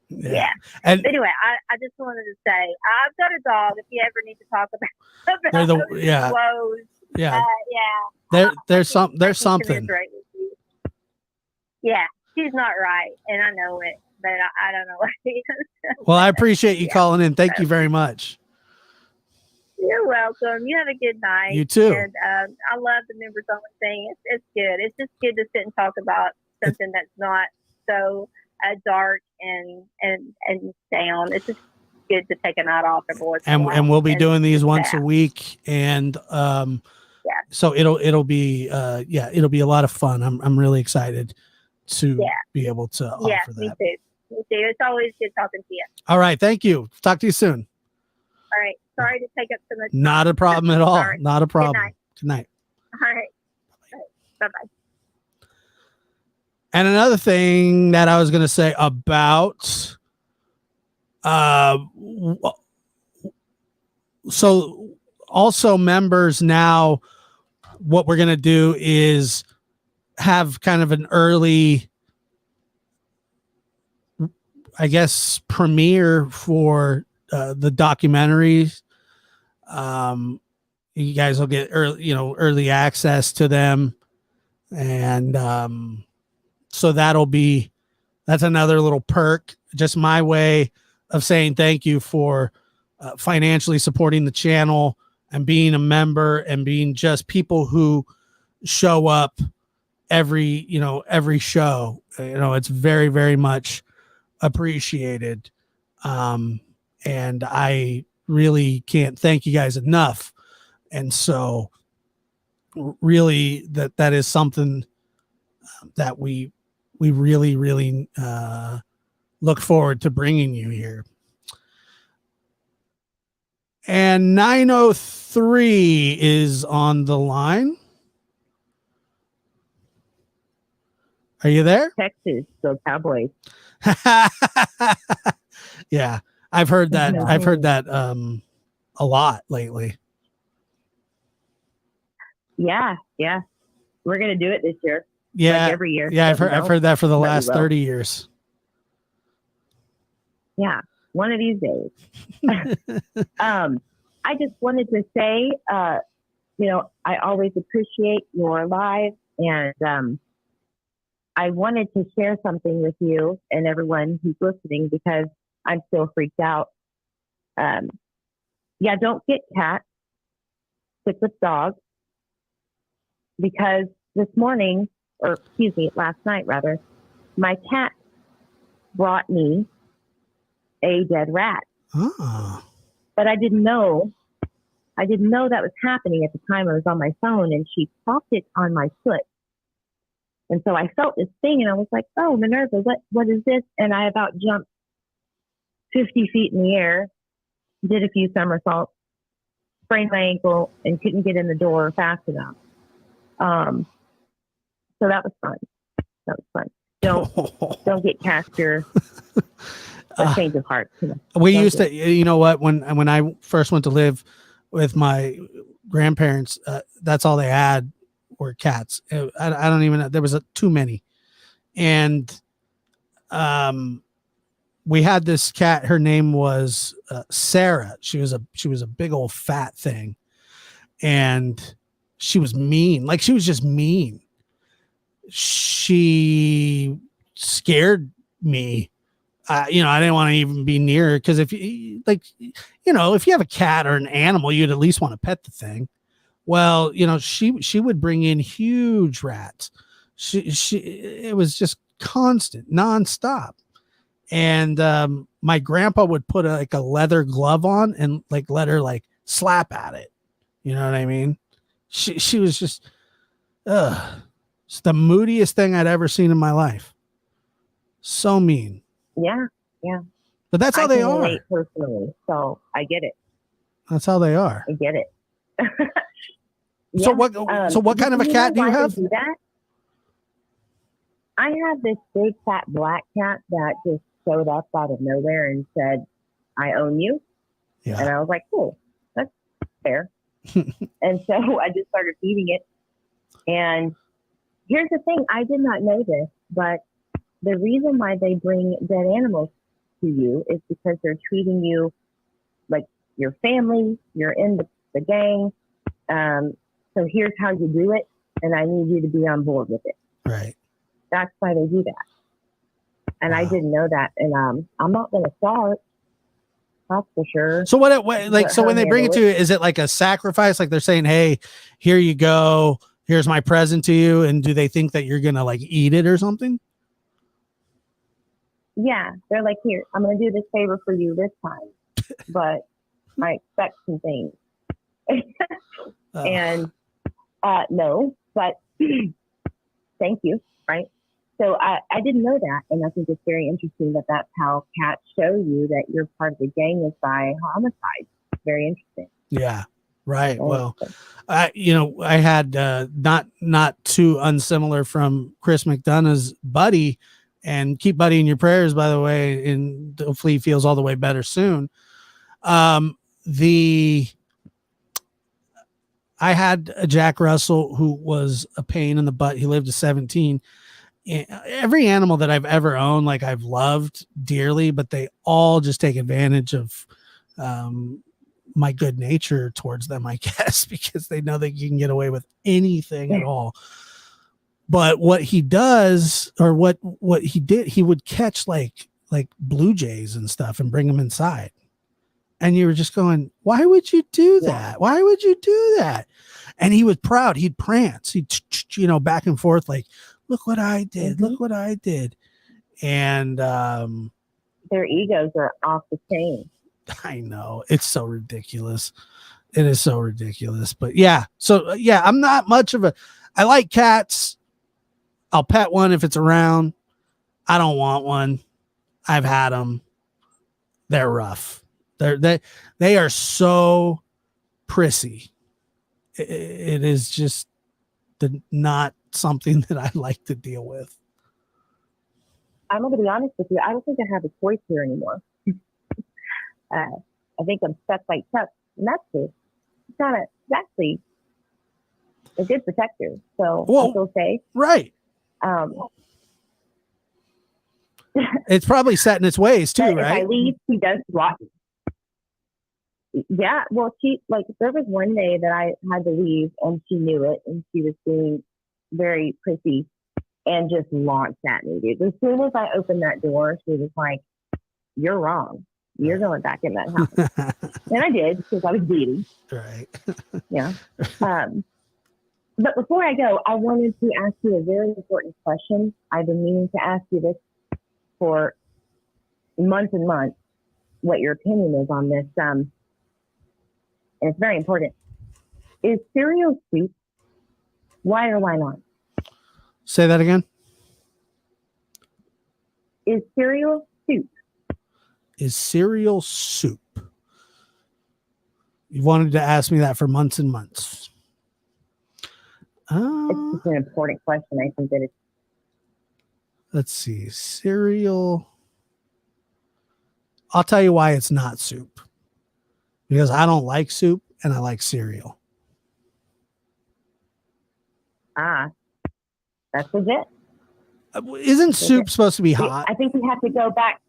Yeah.
And
but anyway, I just wanted to say I've got a dog. If you ever need to talk about woes,
there's something.
Yeah, she's not right, and I know it, but I don't know what it is.
Well, I appreciate you calling in. Thank you very much.
You're welcome. You have a good night.
You too. And
I love the members only thing. It's good. It's just good to sit and talk about something that's not so dark and down. It's just good to take a night off every once in a while.
And we'll be doing these once a week, and so it'll be a lot of fun. I'm really excited to be able to offer that.
Me too. It's always good talking to you.
All right, thank you. Talk to you soon.
All right. Sorry to take up so much time.
Not a problem at all. Right. Not a problem. Good night.
All right. Bye-bye.
And another thing that I was going to say about, so also members now, what we're going to do is have kind of an early, I guess, premiere for the documentaries. You guys will get early access to them, and so that's another little perk. Just my way of saying thank you for financially supporting the channel and being a member and being just people who show up every show. It's very, very much appreciated. And I really can't thank you guys enough. And so really that is something that we really, really look forward to bringing you here. And 903 is on the line. Are you there?
Texas, so Cowboys.
Yeah, I've heard that. I've heard that a lot lately.
Yeah. We're gonna do it this year.
Yeah,
like every year.
Yeah, I've heard that for the last 30 years.
Yeah, one of these days. I just wanted to say, I always appreciate your live, and I wanted to share something with you and everyone who's listening because I'm still freaked out. Don't get cats. Stick with dogs. Because last night rather, my cat brought me a dead rat.
Oh.
But I didn't know that was happening at the time. I was on my phone and she popped it on my foot. And so I felt this thing and I was like, oh, Minerva, what is this? And I about jumped 50 feet in the air, did a few somersaults, sprained my ankle, and couldn't get in the door fast enough. So that was fun. Don't get cast your change of heart.
We used to, you know what, when I first went to live with my grandparents, that's all they had were cats. I don't even know. There was too many. And we had this cat. Her name was Sarah. She was a big old fat thing. And she was mean. Like, she was just mean. She scared me. I didn't want to even be near her because if you have a cat or an animal, you'd at least want to pet the thing. Well, she would bring in huge rats. It was just constant, nonstop. And my grandpa would put a leather glove on and let her slap at it. You know what I mean? She was just, it's the moodiest thing I'd ever seen in my life. So mean.
Yeah.
But that's how they are.
Relate personally, so I get it.
That's how they are.
I get it.
So what kind of a cat do you have?
Do that? I have this big fat black cat that just showed up out of nowhere and said, "I own you."
Yeah.
And I was like, "Cool, that's fair." And so I just started feeding it. And here's the thing: I did not know this, but the reason why they bring dead animals to you is because they're treating you like your family. You're in the gang. So here's how you do it, and I need you to be on board with it.
Right.
That's why they do that. And
wow.
I didn't know that, and I'm not going to start. That's for sure.
So so when they bring it to you, is it like a sacrifice? Like they're saying, "Hey, here you go. Here's my present to you," and do they think that you're gonna eat it or something?
Yeah, they're like, "Here, I'm going to do this favor for you this time, but I expect some things." And no, but thank you, right? So I didn't know that, and I think it's very interesting that that's how cats show you that you're part of the gang is by homicide. Very interesting.
Yeah, right. Well, I had not too unsimilar from Chris McDonough's Buddy, and keep Buddy in your prayers, by the way, and hopefully he feels all the way better soon. I had a Jack Russell who was a pain in the butt. He lived to 17. Every animal that I've ever owned, I've loved dearly, but they all just take advantage of my good nature towards them, I guess, because they know that you can get away with anything at all. But what he does, or what he did, he would catch like blue jays and stuff and bring them inside. And you were just going, why would you do that? Why would you do that? And he was proud. He'd prance. He'd, back and forth like, look what I did. Mm-hmm. Look what I did. And
their egos are off the chain.
I know. It's so ridiculous. It is so ridiculous. But yeah. So yeah, I'm not much of I like cats. I'll pet one if it's around. I don't want one. I've had them. They're rough. They are so prissy. It is just not something that I like to deal with.
I'm going to be honest with you. I don't think I have a choice here anymore. I think I'm stuck like Chuck, and that's it. It's actually a good protector. So I feel safe.
Right. It's probably set in its ways too, right?
If I leave, he does swat me. Yeah, well, there was one day that I had to leave and she knew it and she was being very prissy and just launched at me, dude. As soon as I opened that door, she was like, "You're wrong. You're going back in that house." And I did because I was beating.
Right.
Yeah. But before I go, I wanted to ask you a very important question. I've been meaning to ask you this for months and months, what your opinion is on this. And it's very important. Is cereal soup? Why or why not?
Say that again.
Is cereal soup?
Is cereal soup? You wanted to ask me that for months and months.
It's just an important question. I think that it's.
Let's see. Cereal. I'll tell you why it's not soup. Because I don't like soup and I like cereal.
That's legit.
Isn't soup supposed to be hot?
I think we have to go back.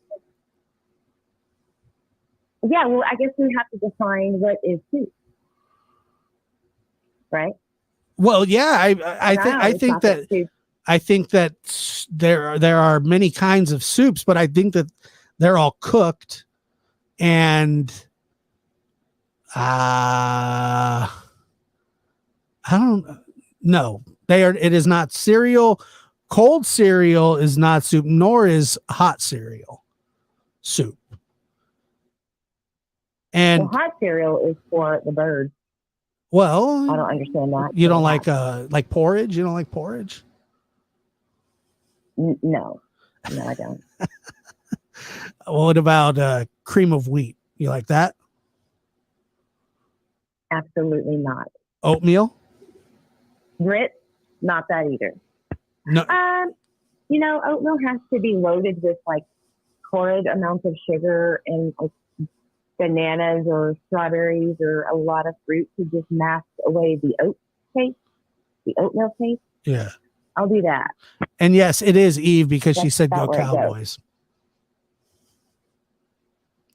Yeah, well, I guess we have to define what is soup, right?
Well, yeah, I think that there are many kinds of soups, but I think that they're all cooked, and I don't know. It is not cereal. Cold cereal is not soup, nor is hot cereal soup. And
hot cereal is for the birds.
Well,
I don't understand that.
You don't like porridge? You don't like porridge?
No, I don't.
What about cream of wheat? You like that?
Absolutely not.
Oatmeal?
Grits? Not that either.
No.
Oatmeal has to be loaded with like horrid amounts of sugar and like bananas or strawberries or a lot of fruit to just mask away the oatmeal taste.
Yeah.
I'll do that.
And yes, it is Eve because she said go Cowboys.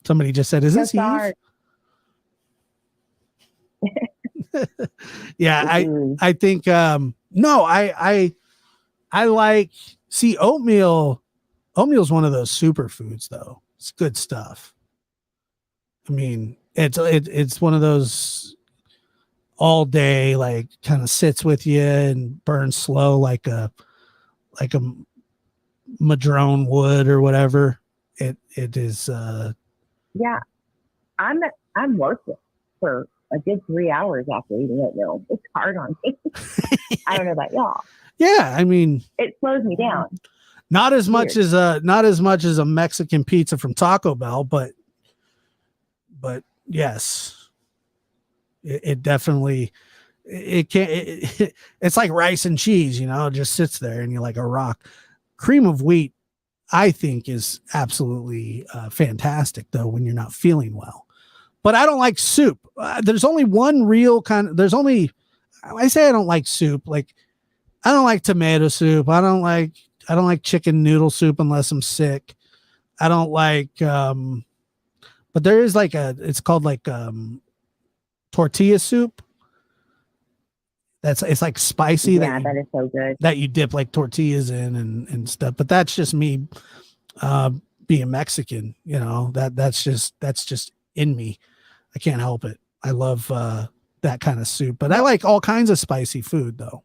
Somebody just said, is this Eve? Yeah, I think no, I like oatmeal. Oatmeal is one of those superfoods though. It's good stuff. I mean, it's one of those all day, like kind of sits with you and burns slow like a madrone would or whatever. It is
yeah. I'm working for a good 3 hours after eating oatmeal. It's hard on me. I don't know about y'all.
Yeah, I mean,
it slows me down.
Not as much as a Mexican pizza from Taco Bell, but yes, it definitely it's like rice and cheese, it just sits there and you're like a rock. Cream of wheat, I think, is absolutely fantastic though when you're not feeling well. But I don't like soup. There's only one real I say I don't like soup. Like I don't like tomato soup. I don't like chicken noodle soup unless I'm sick. I don't like but there is it's called tortilla soup. It's like spicy.
Yeah, that is so good.
That you dip like tortillas in and stuff. But that's just me being Mexican, that's just in me. I can't help it. I love that kind of soup, but I like all kinds of spicy food though.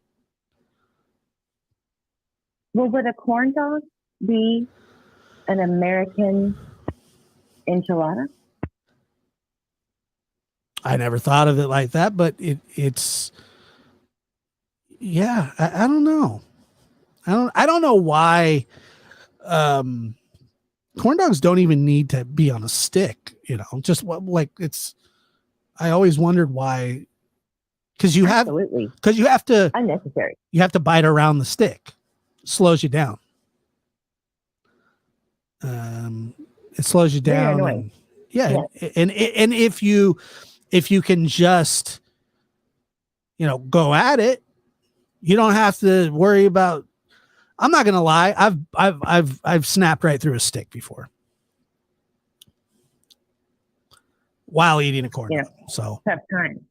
Well, would a corn dog be an American enchilada?
I never thought of it like that, but it's yeah. I don't know. I don't know why corn dogs don't even need to be on a stick. Just it's. I always wondered why, because you have to
unnecessary.
You have to bite around the stick. Slows you down. It slows you down. And, yeah. And if you can just, go at it, you don't have to worry about. I'm not gonna lie. I've snapped right through a stick before. while eating a corn
Yeah.
dog. So
Tough time.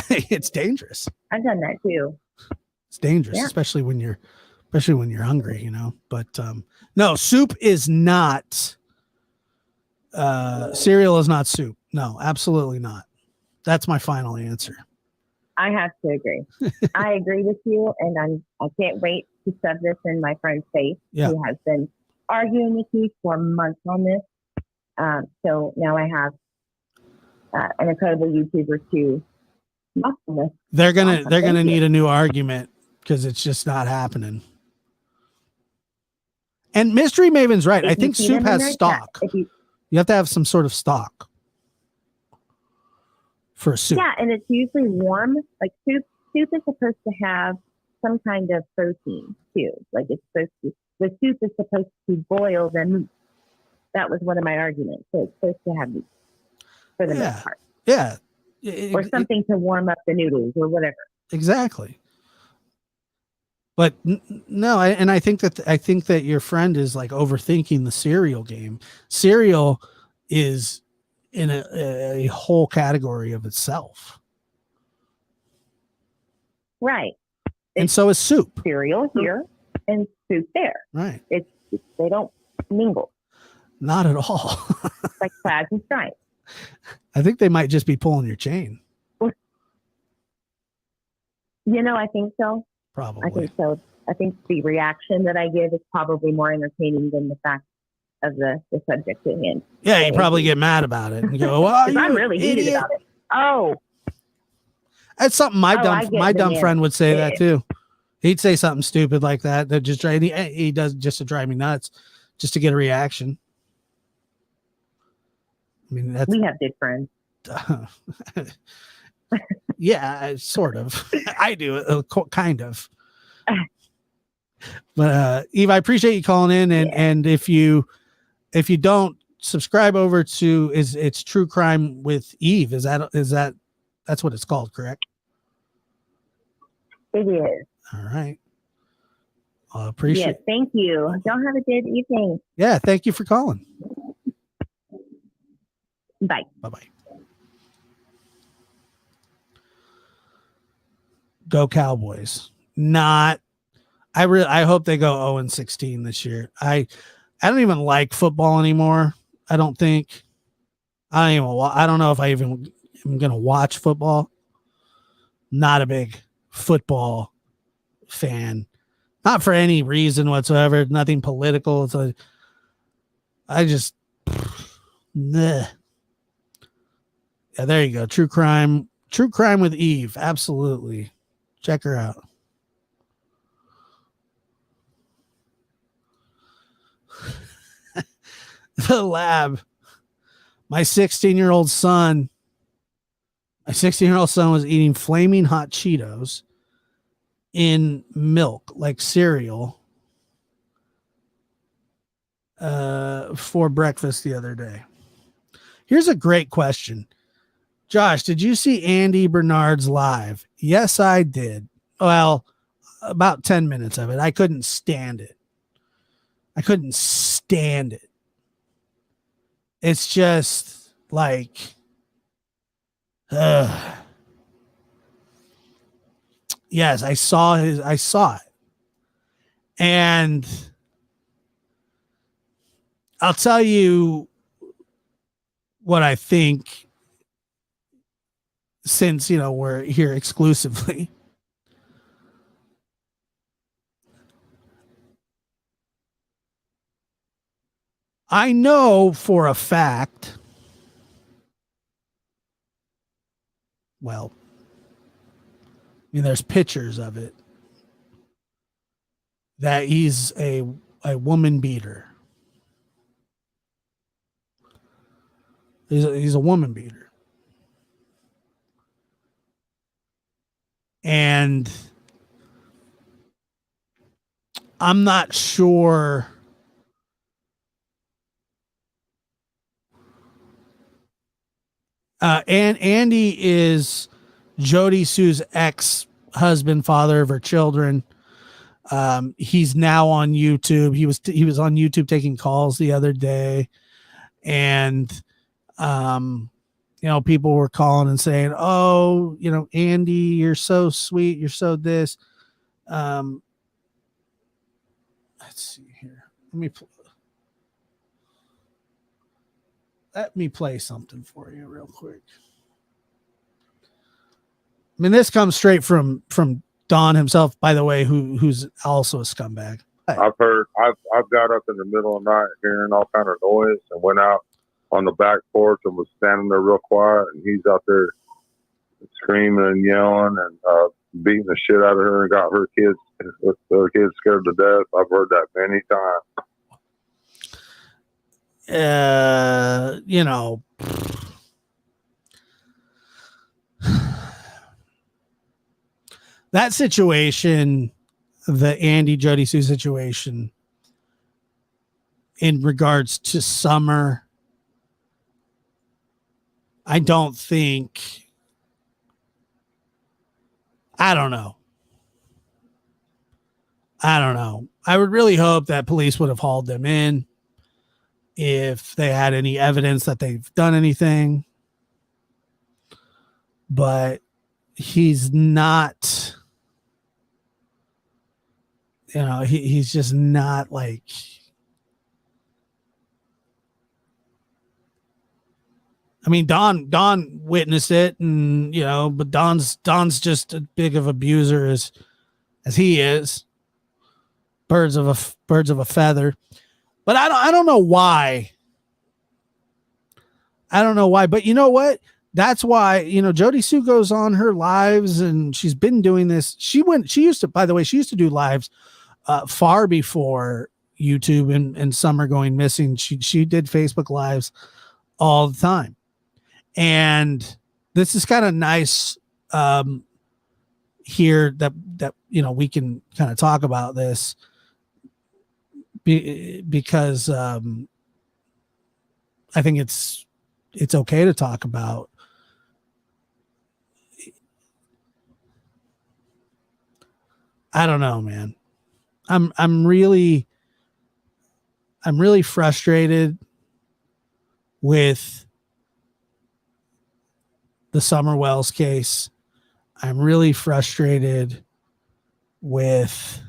it's dangerous.
I've done that too.
It's dangerous,
Yeah.
especially when you're hungry, But no, soup is not cereal is not soup. No, absolutely not. That's my final answer.
I have to agree. I agree with you, and I can't wait to shove this in my friend's face.
Yeah.
Who has been arguing with me for months on this. So now I have an incredible YouTuber to mock this.
They're gonna need a new argument because it's just not happening. And Mystery Maven's right. I think soup has stock. You have to have some sort of stock for a soup.
Yeah, and it's usually warm. Like soup is supposed to have some kind of protein too. Like the soup is supposed to boil the meat. That was one of my arguments. So it's supposed to have meat for the most part.
Yeah.
Or something to warm up the noodles or whatever.
Exactly. But no, I think that your friend is like overthinking the cereal game. Cereal is in a whole category of itself.
Right.
And so is soup.
Cereal here and soup there.
Right.
They don't mingle.
Not at all.
Like clouds and stripes.
I think they might just be pulling your chain.
I think so.
Probably.
I think so. I think the reaction that I give is probably more entertaining than the fact of the subject at hand.
Yeah, you probably get mad about it and go, "Well,
I'm really heated about it." Oh,
that's something my dumb friend would say that too. He'd say something stupid like that just he does just to drive me nuts, just to get a reaction. I mean,
we have good friends.
Yeah, sort of. I do, kind of. But Eve, I appreciate you calling in, and if you don't subscribe over to it's True Crime with Eve, is that that's what it's called, correct?
It is.
All right. I appreciate.
Yes, thank you. Y'all have a good evening.
Yeah, thank you for calling.
Bye.
Bye-bye. Go Cowboys. I hope they go 0-16 this year. I don't even like football anymore. I don't think. I don't know if I even am going to watch football. Not a big football fan. Not for any reason whatsoever. Nothing political. I just yeah, there you go. True crime with Eve. Absolutely. Check her out. The lab. My 16-year-old son was eating flaming hot Cheetos in milk, like cereal, for breakfast the other day. Here's a great question. Josh, did you see Andy Bernard's live? Yes, I did. Well, about 10 minutes of it. I couldn't stand it. It's just like, yes, I saw it. And I'll tell you what I think, since we're here exclusively. I know for a fact, well, I mean, there's pictures of it, that he's a woman beater. He's a woman beater. And I'm not sure and Andy is Jody Sue's ex-husband, father of her children. He's now on YouTube. He was on YouTube taking calls the other day, and people were calling and saying, "Oh, Andy, you're so sweet. You're so this." Let's see here. Let me play something for you real quick. I mean, this comes straight from Don himself, by the way, who's also a scumbag.
I've got up in the middle of the night hearing all kind of noise and went out on the back porch and was standing there real quiet, and he's out there screaming and yelling and beating the shit out of her and got her kids scared to death. I've heard that many times.
That situation, the Andy Jody Sue situation, in regards to Summer, I don't know. I would really hope that police would have hauled them in if they had any evidence that they've done anything. But he's not, he's just not like, I mean, Don witnessed it, and but Don's just as big of abuser as he is. Birds of a feather. But I don't know why. But you know what? That's why, Jody Sue goes on her lives, and she's been doing this. She used to do lives far before YouTube and Summer going missing. She did Facebook lives all the time. And this is kind of nice here that we can kind of talk about this because I think it's okay to talk about. I don't know, man. I'm really frustrated with the Summer Wells case. I'm really frustrated with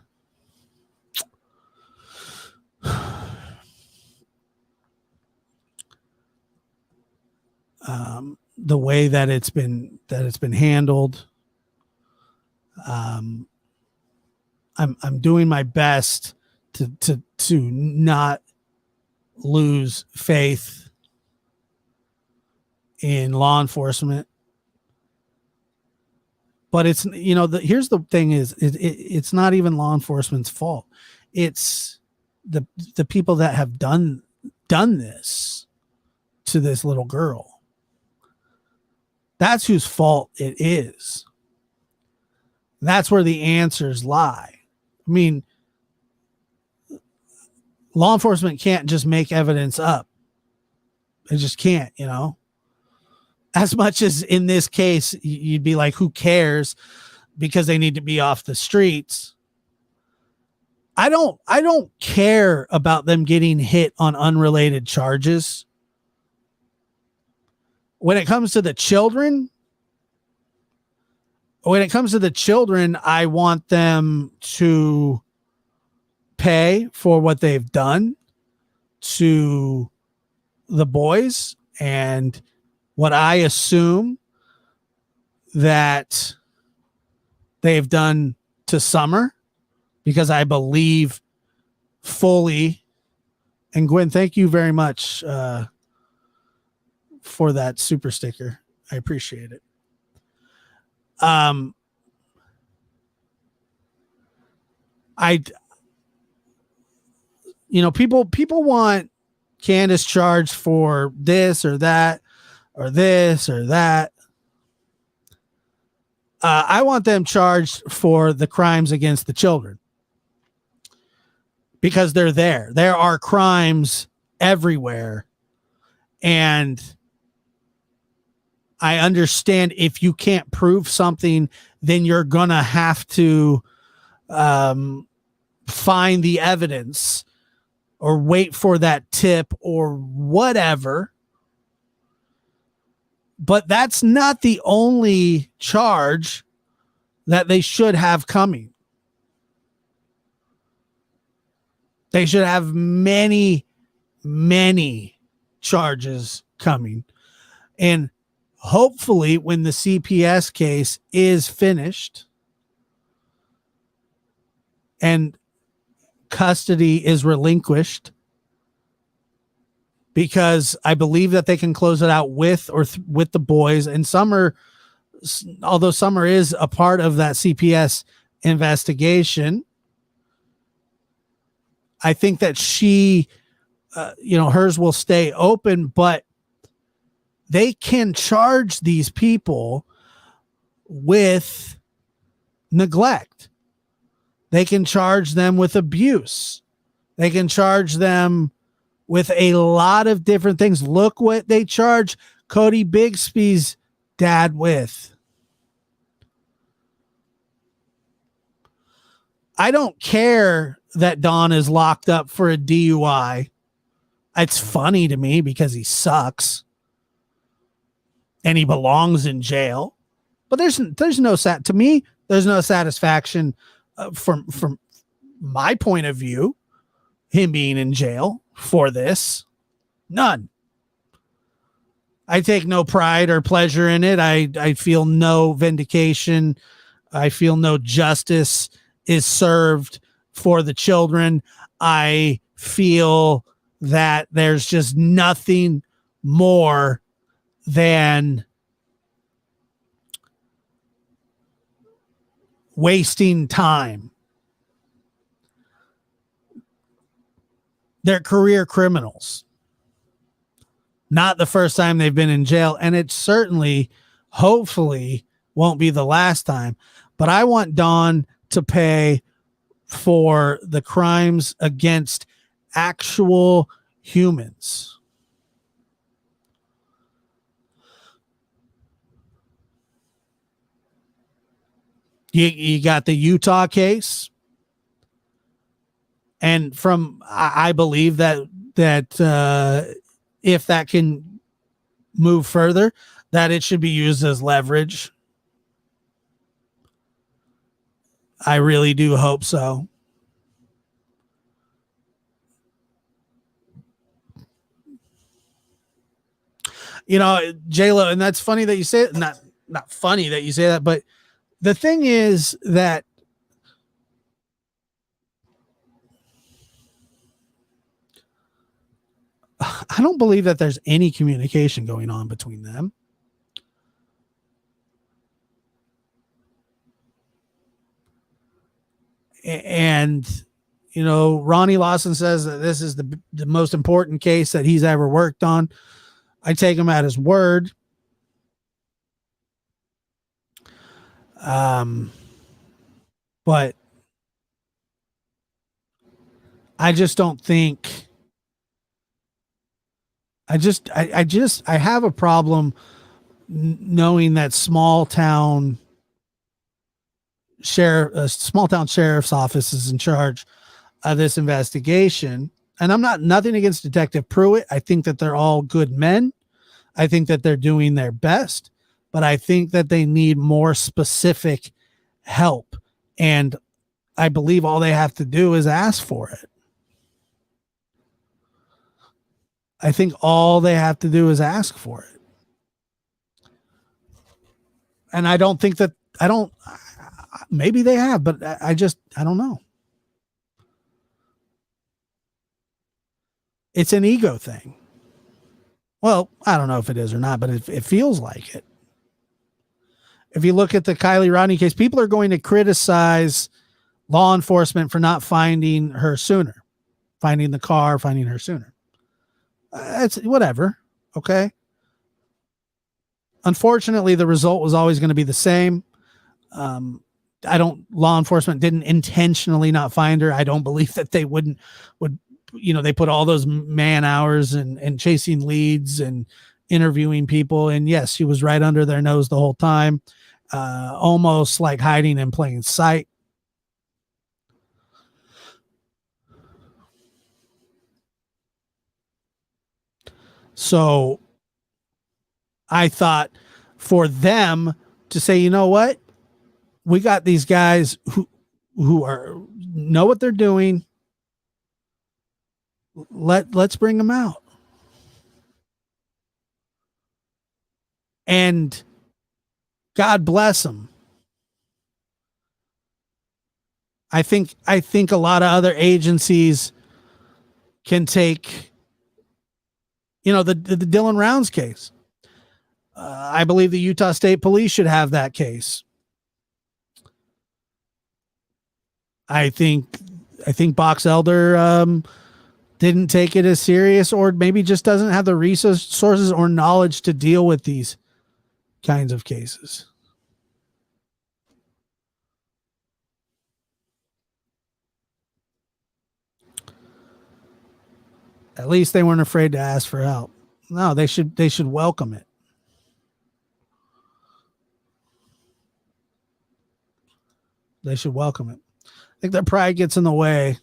the way that it's been handled. I'm doing my best to not lose faith in law enforcement. But it's, here's the thing is, it's not even law enforcement's fault. It's the people that have done this to this little girl. That's whose fault it is. That's where the answers lie. I mean, law enforcement can't just make evidence up. It just can't, As much as in this case, you'd be like, who cares? Because they need to be off the streets. I don't care about them getting hit on unrelated charges. When it comes to the children, I want them to pay for what they've done to the boys, and what I assume that they've done to Summer, because I believe fully. And Gwen, thank you very much for that super sticker. I appreciate it. People want Candace charged for this or that or this or that. I want them charged for the crimes against the children, because they're there. There are crimes everywhere. And I understand if you can't prove something, then you're going to have to find the evidence or wait for that tip or whatever. But that's not the only charge that they should have coming. They should have many, many charges coming. And hopefully, when the CPS case is finished and custody is relinquished, because I believe that they can close it out with with the boys. And Summer, although Summer is a part of that CPS investigation, I think that she, hers will stay open, but they can charge these people with neglect. They can charge them with abuse. They can charge them with a lot of different things. Look what they charge Cody Bixby's dad with. I don't care that Don is locked up for a DUI. It's funny to me because he sucks and he belongs in jail. But there's no to me. There's no satisfaction from my point of view, him being in jail for this. None. I take no pride or pleasure in it. I feel no vindication. I feel no justice is served for the children. I feel that there's just nothing more than wasting time. They're career criminals. Not the first time they've been in jail, and it certainly, hopefully, won't be the last time. But I want Don to pay for the crimes against actual humans. You got the Utah case, and I believe that if that can move further, that it should be used as leverage. I really do hope so. J-Lo, and that's funny that you say it. Not funny that you say that, but the thing is that I don't believe that there's any communication going on between them. And, Ronnie Lawson says that this is the most important case that he's ever worked on. I take him at his word. But I just don't think, I have a problem knowing that small town sheriff's office is in charge of this investigation. And I'm nothing against Detective Pruitt. I think that they're all good men. I think that they're doing their best, but I think that they need more specific help. And I believe all they have to do is ask for it. I think all they have to do is ask for it. And I don't think that, maybe they have, but I don't know. It's an ego thing. Well, I don't know if it is or not, but it feels like it. If you look at the Kylie Rodney case, people are going to criticize law enforcement for not finding her sooner, finding the car, finding her sooner. It's whatever. Okay. Unfortunately, the result was always going to be the same. Law enforcement didn't intentionally not find her. I don't believe that they would, they put all those man hours and chasing leads and interviewing people. And yes, she was right under their nose the whole time, almost like hiding in plain sight. So I thought for them to say, you know what, we got these guys who are know what they're doing. Let's bring them out. And God bless them. I think a lot of other agencies can take, the Dylan Rounds case. I believe the Utah State Police should have that case. I think Box Elder didn't take it as serious, or maybe just doesn't have the resources or knowledge to deal with these kinds of cases. At least they weren't afraid to ask for help. No, they should welcome it. They should welcome it. I think their pride gets in the way.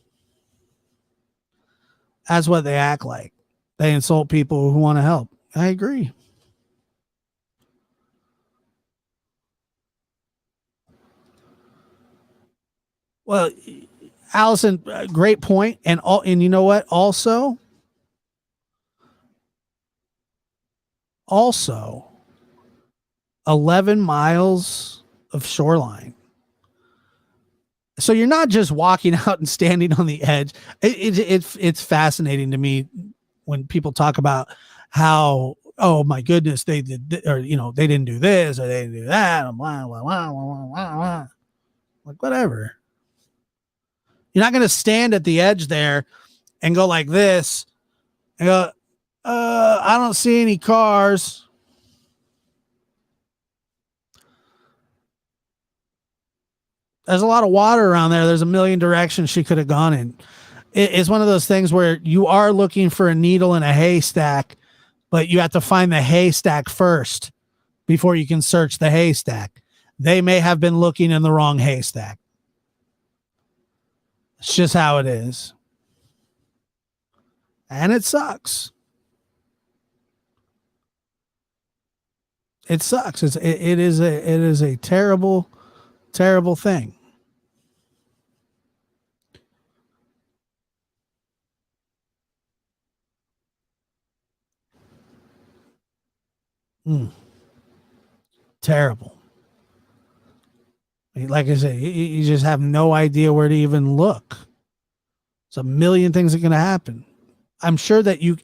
That's what they act like. They insult people who want to help. I agree. Well, Allison, great point. And you know what? Also, 11 miles of shoreline. So you're not just walking out and standing on the edge. It's fascinating to me when people talk about how, oh my goodness, they did, or they didn't do this or they didn't do that. Blah, blah, blah, blah, blah, blah. Like, whatever. You're not going to stand at the edge there and go like this and go, I don't see any cars. There's a lot of water around there. There's a million directions she could have gone in. It's one of those things where you are looking for a needle in a haystack, but you have to find the haystack first before you can search the haystack. They may have been looking in the wrong haystack. It's just how it is. And it sucks. It sucks. It is a terrible, terrible thing. Terrible. Like I said, you just have no idea where to even look. There's a million things that are going to happen. I'm sure that you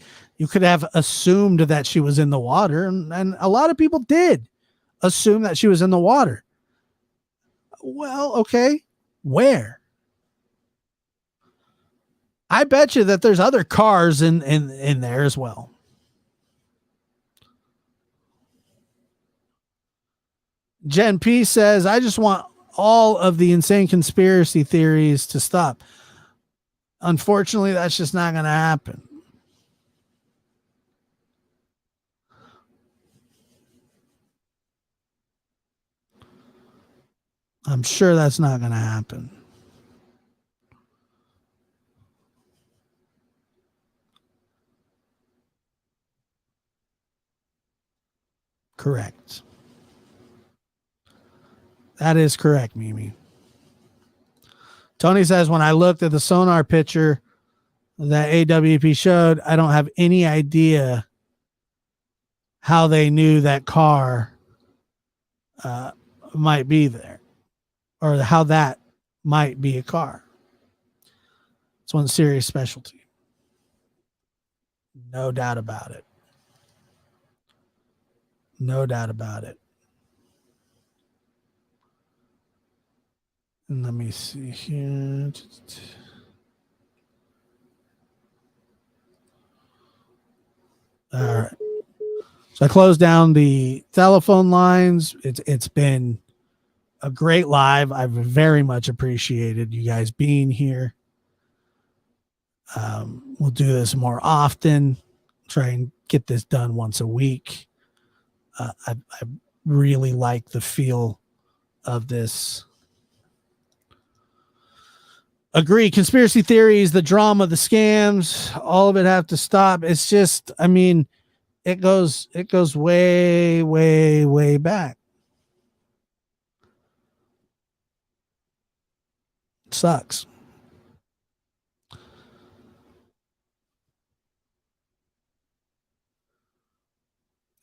could have assumed that she was in the water, and a lot of people did assume that she was in the water. Well, okay, where? I bet you that there's other cars in there as well. Jen P says, I just want all of the insane conspiracy theories to stop. Unfortunately, that's just not going to happen. I'm sure that's not going to happen. Correct. That is correct, Mimi. Tony says, when I looked at the sonar picture that AWP showed, I don't have any idea how they knew that car might be there, or how that might be a car. It's one serious specialty. No doubt about it. No doubt about it. And let me see here. All right. So I closed down the telephone lines. It's been a great live. I've very much appreciated you guys being here. We'll do this more often. Try and get this done once a week. I really like the feel of this. Agree. Conspiracy theories, the drama, the scams, all of it have to stop. It's just, I mean, it goes way, way, way back. It sucks.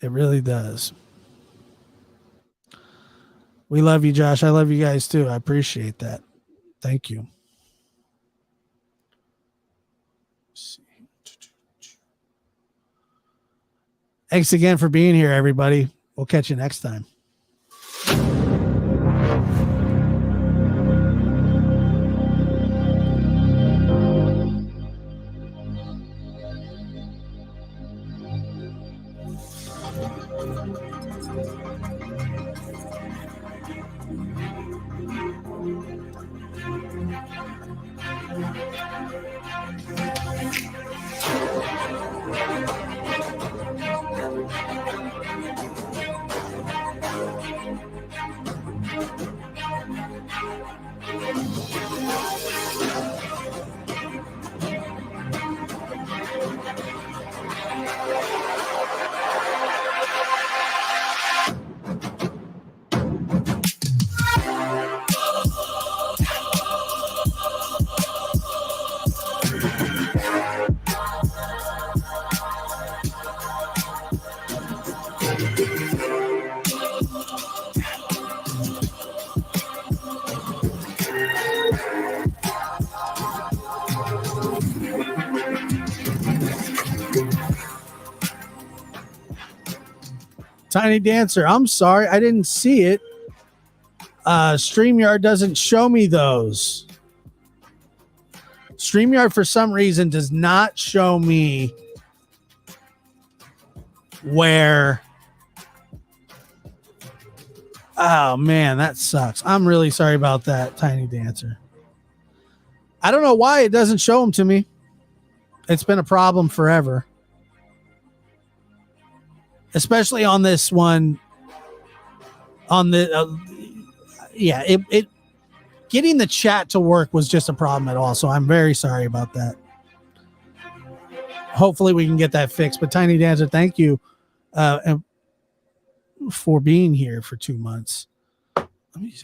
It really does. We love you, Josh. I love you guys too. I appreciate that. Thank you. Thanks again for being here, everybody. We'll catch you next time. Tiny Dancer, I'm sorry, I didn't see it. StreamYard doesn't show me those. StreamYard, for some reason, does not show me where. Oh, man, that sucks. I'm really sorry about that, Tiny Dancer. I don't know why it doesn't show them to me. It's been a problem forever. Especially on this one. On the it getting the chat to work was just a problem at all, so I'm very sorry about that. Hopefully we can get that fixed. But Tiny Dancer, thank you for being here for 2 months. Let me